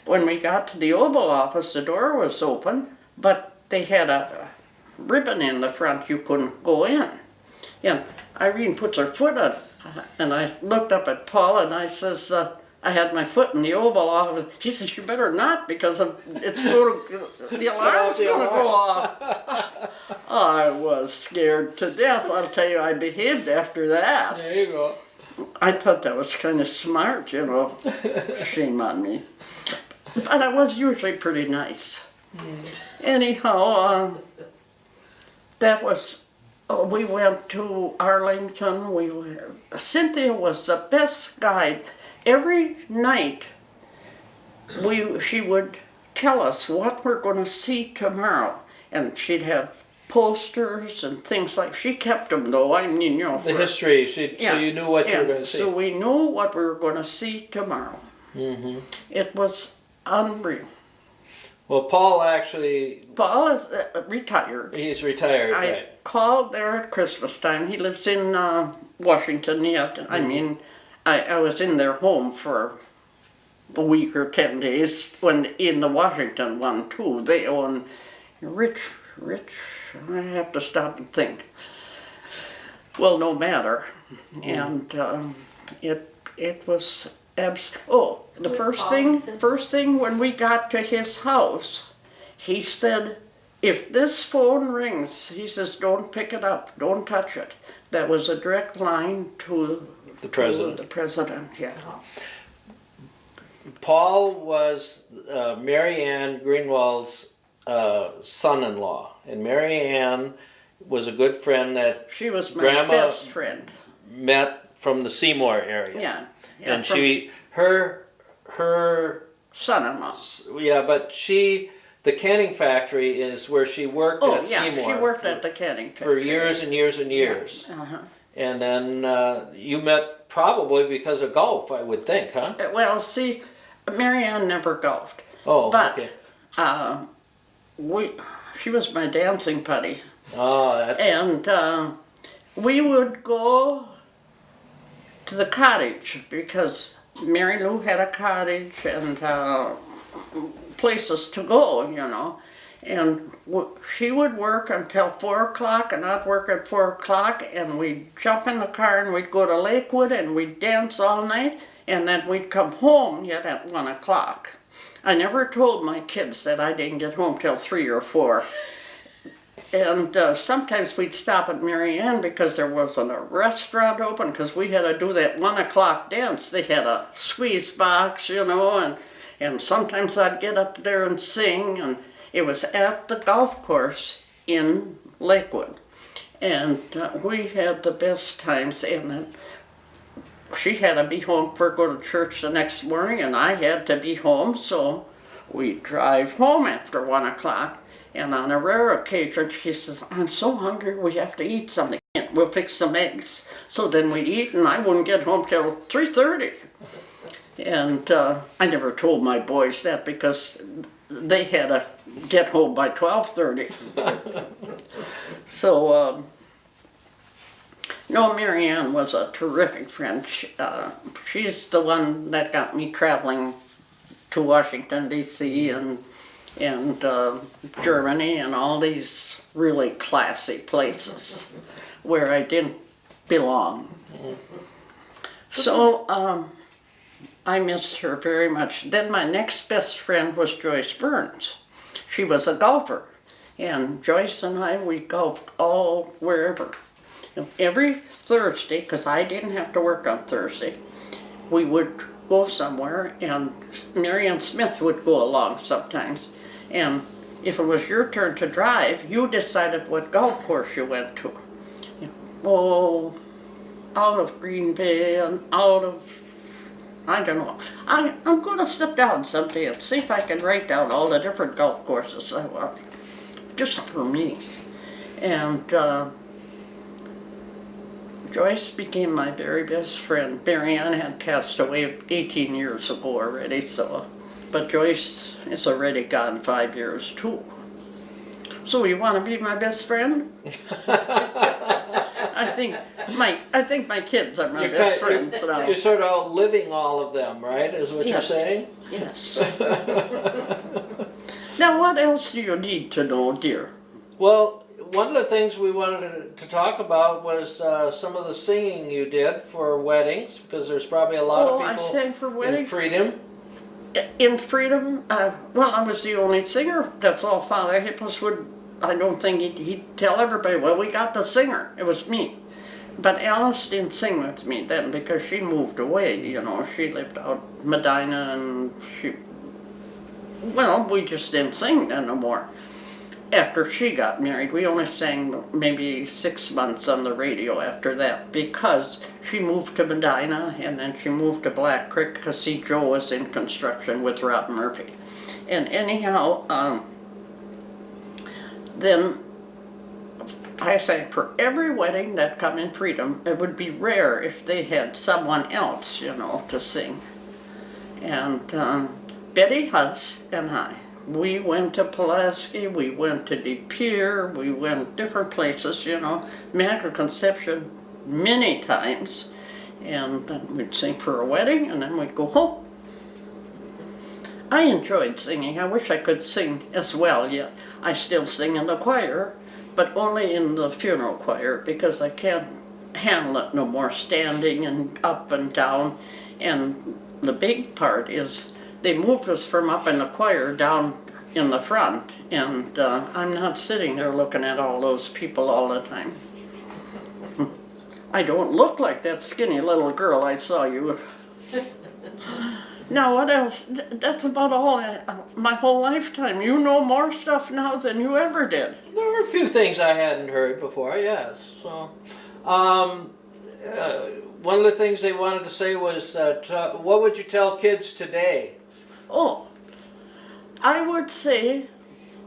when we got to the Oval Office, the door was open, but they had a ribbon in the front. You couldn't go in. And Irene puts her foot on, and I looked up at Paul, and I says, I had my foot in the Oval Office. She says, you better not, because the alarm's going to go off. I was scared to death. I'll tell you, I behaved after that. There you go. I thought that was kind of smart, Shame on me. But I was usually pretty nice. Anyhow, that was, we went to Arlington. Cynthia was the best guide. Every night, she would tell us what we're going to see tomorrow. And she'd have posters and things like, she kept them though, The history, so you knew what you were going to see. So we knew what we were going to see tomorrow. Mm-hmm. It was unreal. Well, Paul is retired. He's retired, I right. called there at Christmas time. He lives in Washington yet. Mm-hmm. I mean, I was in their home for a week or 10 days when in the Washington one too. They own rich, I have to stop and think. Well, no matter. And it was the first thing when we got to his house, he said, if this phone rings, he says, don't pick it up, don't touch it. That was a direct line to the president. The president, yeah. Paul was Mary Ann Greenwald's son-in-law, and Mary Ann was a good friend that she was my Grandma best friend. Met from the Seymour area. Yeah. And her son-in-law. Yeah, but the canning factory is where she worked at Seymour. She worked at the canning factory for years and years and years. Yeah. Uh-huh. And then you met probably because of golf, I would think, huh? Well, see, Mary Ann never golfed. Oh, but, okay. She was my dancing buddy. Oh, that's... And we would go to the cottage because Mary Lou had a cottage and places to go, And she would work until 4 o'clock, and I'd work at 4 o'clock, and we'd jump in the car and we'd go to Lakewood and we'd dance all night, and then we'd come home yet at 1 o'clock. I never told my kids that I didn't get home till 3 or 4. And sometimes we'd stop at Mary Ann because there wasn't a restaurant open, because we had to do that 1 o'clock dance. They had a squeeze box, you know, and sometimes I'd get up there and sing, and it was at the golf course in Lakewood. And we had the best times, and she had to be home for go to church the next morning, and I had to be home, so we'd drive home after 1 o'clock. And on a rare occasion, she says, I'm so hungry, we have to eat something. We'll fix some eggs. So then we'd eat, and I wouldn't get home till 3:30. And I never told my boys that because they had to get home by 12:30. So, no, Mary Ann was a terrific friend. She's the one that got me traveling to Washington, D.C. and Germany and all these really classy places where I didn't belong. So I missed her very much. Then my next best friend was Joyce Burns. She was a golfer, and Joyce and I, we golfed all wherever. Every Thursday, because I didn't have to work on Thursday, we would go somewhere, and Mary Ann Smith would go along sometimes. And if it was your turn to drive, you decided what golf course you went to. Oh, out of Green Bay and out of, I don't know. I'm going to sit down someday and see if I can write down all the different golf courses I want, just for me. And Joyce became my very best friend. Mary Ann had passed away 18 years ago already, so, but Joyce is already gone 5 years too. So you want to be my best friend? I think my kids are my best friends now. You're sort of outliving all of them, right? Is what you're saying? Yes. Now, what else do you need to know, dear? Well, one of the things we wanted to talk about was some of the singing you did for weddings, because there's probably a lot of people I sang for weddings. in Freedom. In Freedom, well, I was the only singer. That's all Father Hippos would, I don't think he'd tell everybody, well, we got the singer. It was me. But Alice didn't sing with me then because she moved away, you know. She lived out Medina, and we just didn't sing then no more. After she got married, we only sang maybe 6 months on the radio after that because she moved to Medina, and then she moved to Black Creek because see, Joe was in construction with Rob Murphy. And anyhow, then I sang for every wedding that come in Freedom. It would be rare if they had someone else, you know, to sing. And Betty Huss and I, we went to Pulaski, we went to De Pere, we went different places, you know, Immaculate Conception many times, and then we'd sing for a wedding, and then we'd go home. I enjoyed singing. I wish I could sing as well yet. I still sing in the choir, but only in the funeral choir because I can't handle it no more, standing and up and down. And the big part is they moved us from up in the choir down in the front, and I'm not sitting there looking at all those people all the time. I don't look like that skinny little girl I saw you. Now, what else? That's about all my whole lifetime. You know more stuff now than you ever did. There were a few things I hadn't heard before, yes. So, one of the things they wanted to say was, what would you tell kids today? Oh, I would say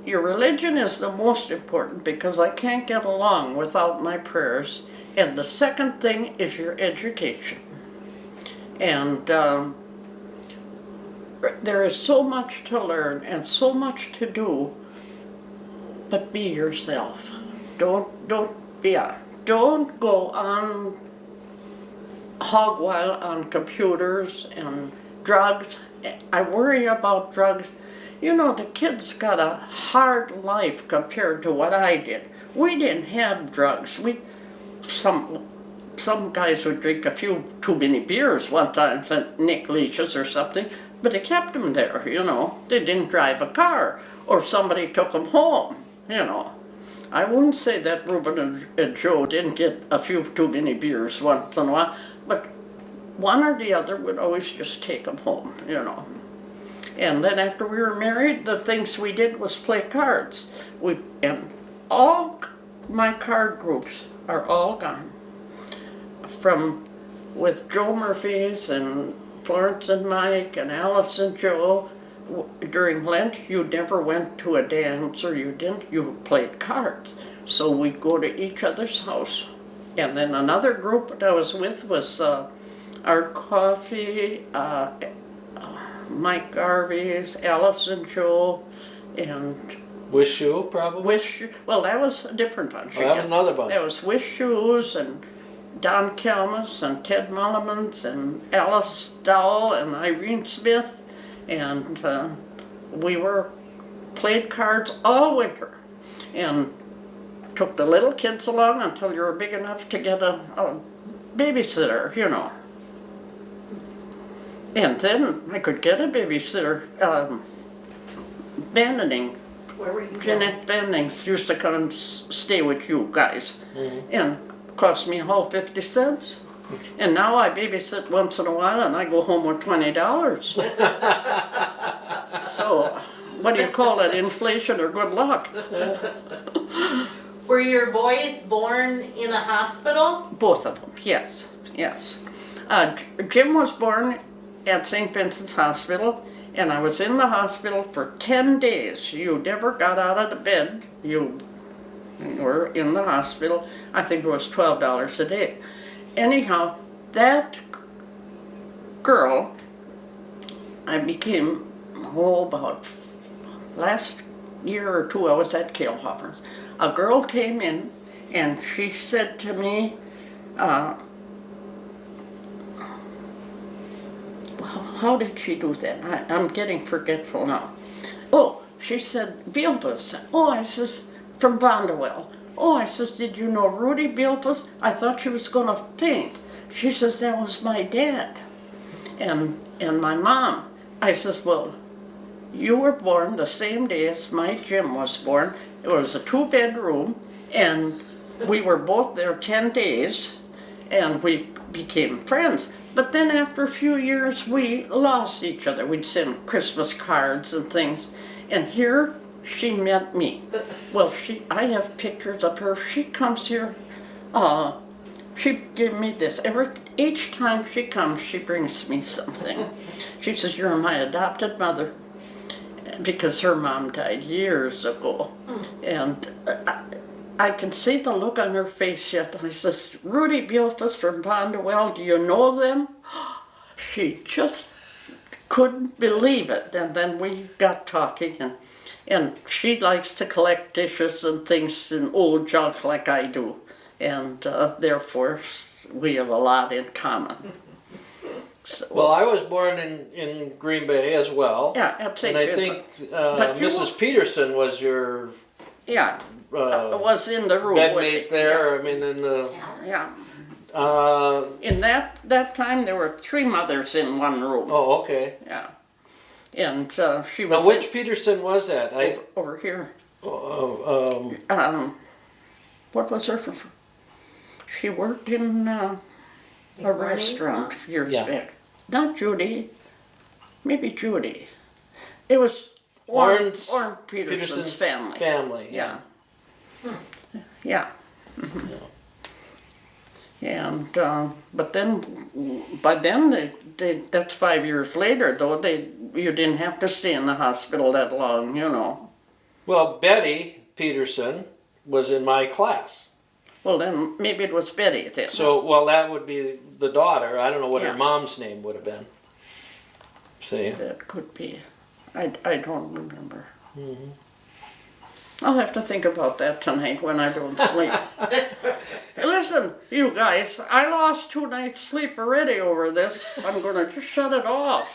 your religion is the most important because I can't get along without my prayers. And the second thing is your education. And there is so much to learn and so much to do, but be yourself. Don't go on hog wild on computers and drugs. I worry about drugs. You know, the kids got a hard life compared to what I did. We didn't have drugs. Some guys would drink a few too many beers one time, Nick Leach's or something, but they kept them there, you know. They didn't drive a car, or somebody took them home, you know. I wouldn't say that Reuben and Joe didn't get a few too many beers once in a while, but one or the other would always just take them home, you know. And then after we were married, the things we did was play cards. And all my card groups are all gone. From with Joe Murphy's and Florence and Mike and Alice and Joe, during Lent, you never went to a dance or you played cards. So we'd go to each other's house. And then another group that I was with was Art Coffee, Mike Garvey's, Alice and Joe, and Wish You, probably? well, that was a different bunch. Oh, that was another bunch. That was Wish Shoes and Don Kelmus and Ted Mullimans and Alice Dowell and Irene Smith, and we played cards all winter and took the little kids along until you were big enough to get a babysitter, you know. And then I could get a babysitter. Vandening, Where were you? Jeanette Vandings used to come and stay with you guys. And cost me a whole 50 cents. And now I babysit once in a while and I go home with $20. So, what do you call it, inflation or good luck? Were your boys born in a hospital? Both of them, yes, yes. Jim was born at St. Vincent's Hospital, and I was in the hospital for 10 days. You never got out of the bed. You were in the hospital. I think it was $12 a day. Anyhow, that girl, I became, about last year or two, I was at Kahlhofer's. A girl came in and she said to me, how did she do that? I'm getting forgetful now. Oh, she said, Beelfus. Oh, I says, from Bondwell. Oh, I says, did you know Rudy Beelfus? I thought she was going to faint. She says, that was my dad. And my mom. I says, well, you were born the same day as my Jim was born. It was a 2-bedroom, and we were both there 10 days, and we became friends. But then after a few years, we lost each other. We'd send Christmas cards and things. And here she met me. Well, I have pictures of her. She comes here. She gave me this. Each time she comes, she brings me something. She says, you're my adopted mother, because her mom died years ago. And I can see the look on her face yet. I says, Rudy Beelfus from Bondwell, do you know them? She just couldn't believe it. And then we got talking, and she likes to collect dishes and things and old junk like I do. And therefore, we have a lot in common. So, Well, I was born in Green Bay as well. yeah, at St. And I Vincent. think But you Mrs. Peterson was your Yeah, was in the room with bedmate it. there. I mean, in the Yeah. In that time, there were 3 mothers in one room. oh, okay. Yeah. And she was Now, which Peterson was that? over here. Um, What was her? She worked in a restaurant years Yeah. back. Not Judy. Maybe Judy. It was Orrin Peterson's family. Family. Yeah. Yeah. And but then, by then, that's 5 years later. Though you didn't have to stay in the hospital that long, you know. Well, Betty Peterson was in my class. Well, then maybe it was Betty then. So, well, that would be the daughter. I don't know what Yeah. her mom's name would have been. See? That could be. I don't remember. I'll have to think about that tonight when I don't sleep. Listen, you guys, I lost 2 nights sleep already over this. I'm gonna just shut it off.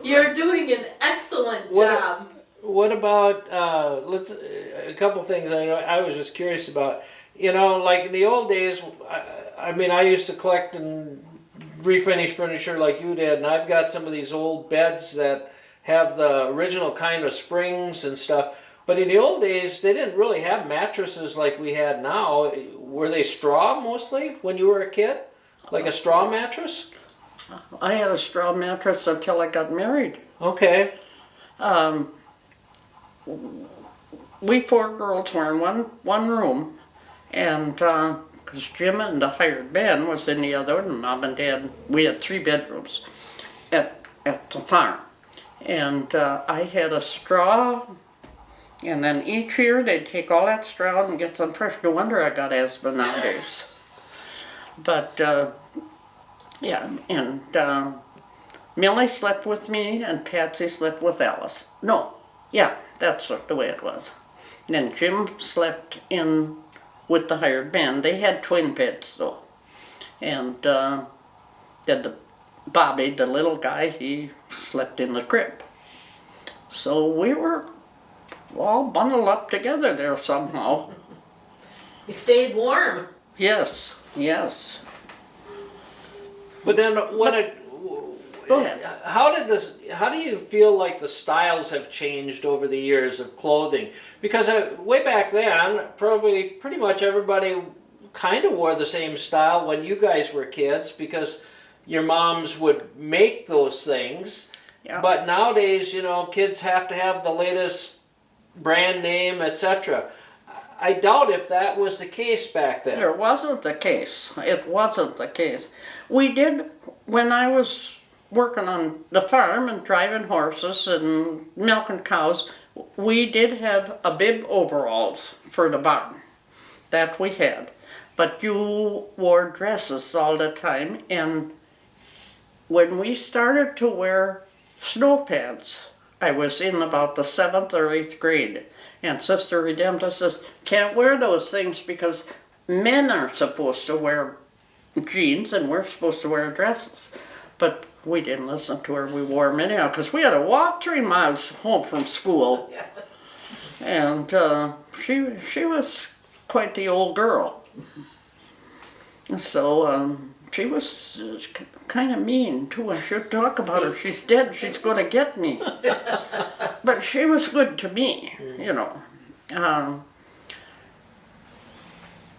You're doing an excellent job. What about a couple things I was just curious about. You know, like in the old days, I mean, I used to collect and refinish furniture like you did, and I've got some of these old beds that have the original kind of springs and stuff. But in the old days, they didn't really have mattresses like we had now. Were they straw mostly when you were a kid? Like a straw mattress? I had a straw mattress until I got married. Okay. We four girls were in one room, and because Jim and the hired man was in the other, and Mom and Dad, we had 3 bedrooms at the farm. And I had a straw, and then each year they'd take all that straw and get some fresh. No wonder I got asthma nowadays. But yeah, and Millie slept with me, and Patsy slept with Alice. No, yeah, that's the way it was. Then Jim slept in with the hired man. They had twin beds though. And then Bobby, the little guy, he slept in the crib. So we were all bundled up together there somehow. You stayed warm. Yes, yes. But then when Go ahead. how do you feel like the styles have changed over the years of clothing? Because way back then, probably pretty much everybody kind of wore the same style when you guys were kids because your moms would make those things. Yeah. But nowadays, kids have to have the latest brand name, etc. I doubt if that was the case back then. It wasn't the case. It wasn't the case. We did, when I was working on the farm and driving horses and milking cows, we did have a bib overalls for the barn. That we had. But you wore dresses all the time, and when we started to wear snow pants, I was in about the 7th or 8th grade, and Sister Redempta says, can't wear those things because men are supposed to wear jeans and we're supposed to wear dresses. But we didn't listen to her. We wore them anyhow because we had to walk 3 miles home from school. And she was quite the old girl. So she was kind of mean too. I should talk about her. She's dead. She's going to get me. But she was good to me,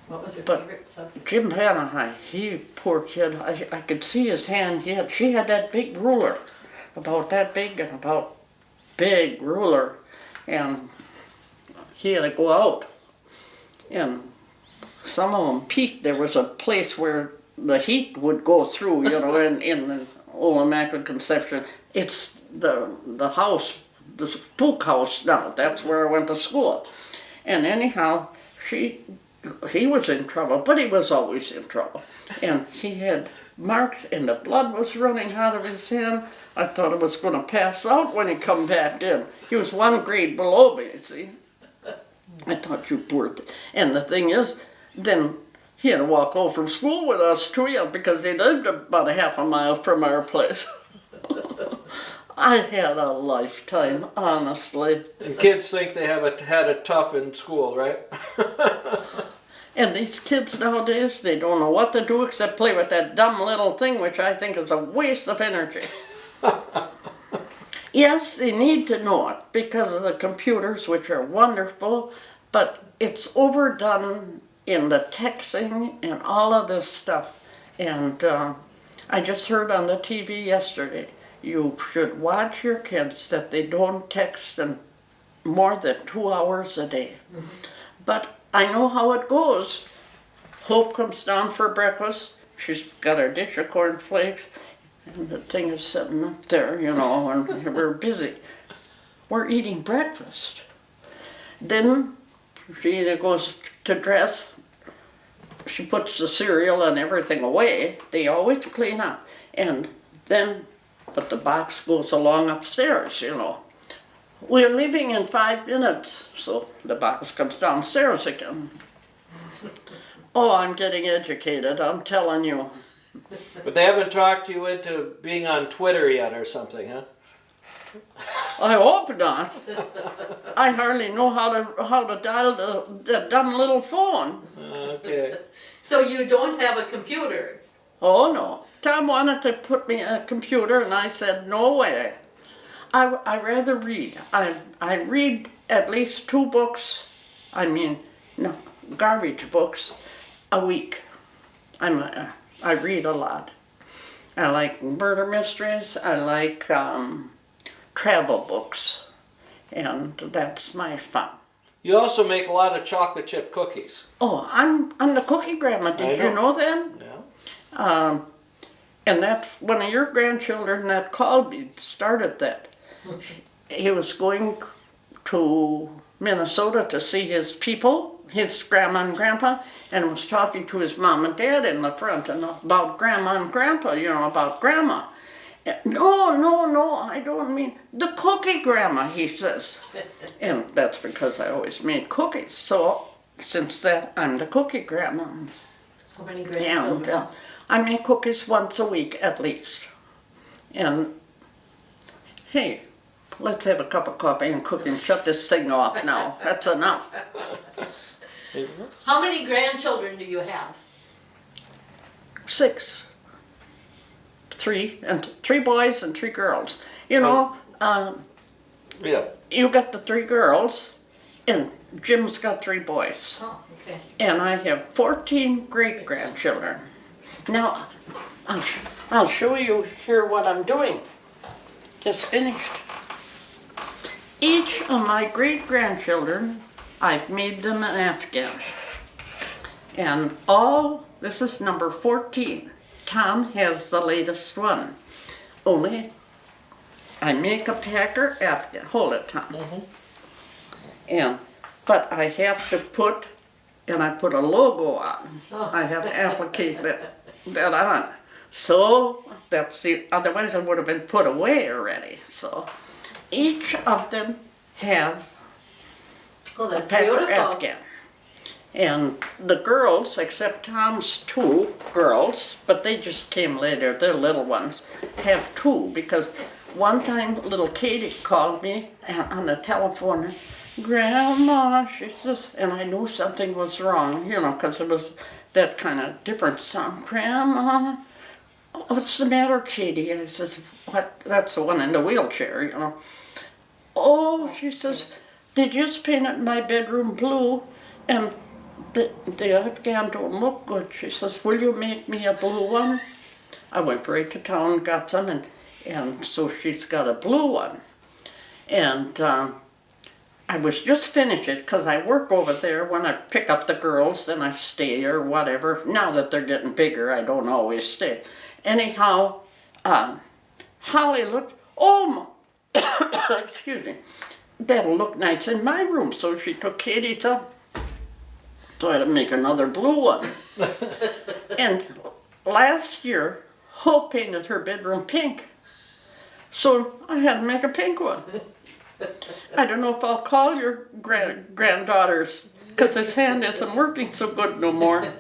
What was your But- favorite subject? Jim Vanahai, he, poor kid, I could see his hand. She had that big ruler, about that big and about big ruler, and he had to go out. And some of them peaked. There was a place where the heat would go through, in the Old Immaculate Conception. It's the house, the spook house now. That's where I went to school. And anyhow, he was in trouble, but he was always in trouble. And he had marks and the blood was running out of his hand. I thought I was going to pass out when he come back in. He was 1 grade below me, see. I thought, you poor And the thing is, then he had to walk home from school with us too, because they lived about a half a mile from our place. I had a lifetime, honestly. And kids think they had it tough in school, right? And these kids nowadays, they don't know what to do except play with that dumb little thing, which I think is a waste of energy. Yes, they need to know it because of the computers, which are wonderful, but it's overdone in the texting and all of this stuff. And I just heard on the TV yesterday, you should watch your kids that they don't text them more than 2 hours a day. Mm-hmm. But I know how it goes. Hope comes down for breakfast. She's got her dish of cornflakes, and the thing is sitting up there, and we're busy. We're eating breakfast. Then she either goes to dress, she puts the cereal and everything away. They always clean up. And then, but the box goes along upstairs, We're leaving in 5 minutes, so the box comes downstairs again. Oh, I'm getting educated, I'm telling you. But they haven't talked you into being on Twitter yet or something, huh? I hope not. I hardly know how to dial the dumb little phone. Okay. So you don't have a computer? Oh no. Tom wanted to put me in a computer and I said, no way. I rather read. I read at least 2 books, no, garbage books, a week. I read a lot. I like murder mysteries, I like travel books, and that's my fun. You also make a lot of chocolate chip cookies. Oh, I'm the cookie grandma, did you know that? Yeah. And that one of your grandchildren that called me started that. He was going to Minnesota to see his people, his grandma and grandpa, and was talking to his mom and dad in the front and about grandma and grandpa, about grandma. No, I don't mean the cookie grandma, he says. And that's because I always made cookies. So since that, I'm the cookie grandma. How many grandchildren? And I make cookies once a week at least. And hey, let's have a cup of coffee and cook and shut this thing off now. That's enough. How many grandchildren do you have? 6. 3 boys and 3 girls. Yeah. You got the 3 girls, and Jim's got 3 boys. Oh, okay. And I have 14 great-grandchildren. Now, I'll show you here what I'm doing. Just finished. Each of my great-grandchildren, I've made them an Afghan. And this is number 14. Tom has the latest one. Only, I make a Packer Afghan. Hold it, Tom. But I have to put a logo on. I have to applicate that on. So otherwise it would have been put away already. So each of them have Oh, a that's Packer beautiful. Afghan. And the girls, except Tom's 2 girls, but they just came later, they're little ones, have 2 because one time little Katie called me on the telephone, Grandma, she says, and I knew something was wrong, because it was that kind of different sound. Grandma, what's the matter, Katie? I says, what? That's the one in the wheelchair, Oh, she says, they just painted my bedroom blue, and the Afghan don't look good. She says, will you make me a blue one? I went right to town and got some, and so she's got a blue one. And I was just finishing, because I work over there when I pick up the girls and I stay or whatever. Now that they're getting bigger, I don't always stay. Anyhow, Holly looked, excuse me, that'll look nice in my room. So she took Katie's up. So I had to make another blue one. And last year, Hope painted her bedroom pink. So I had to make a pink one. I don't know if I'll call your granddaughters, because his hand isn't working so good no more.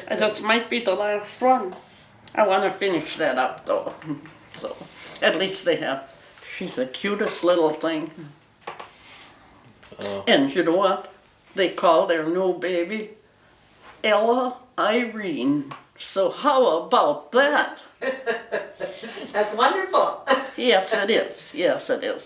And this might be the last one. I want to finish that up though. So at least she's the cutest little thing. And you know what? They call their new baby Ella Irene. So how about that? That's wonderful. Yes, it is. Yes, it is.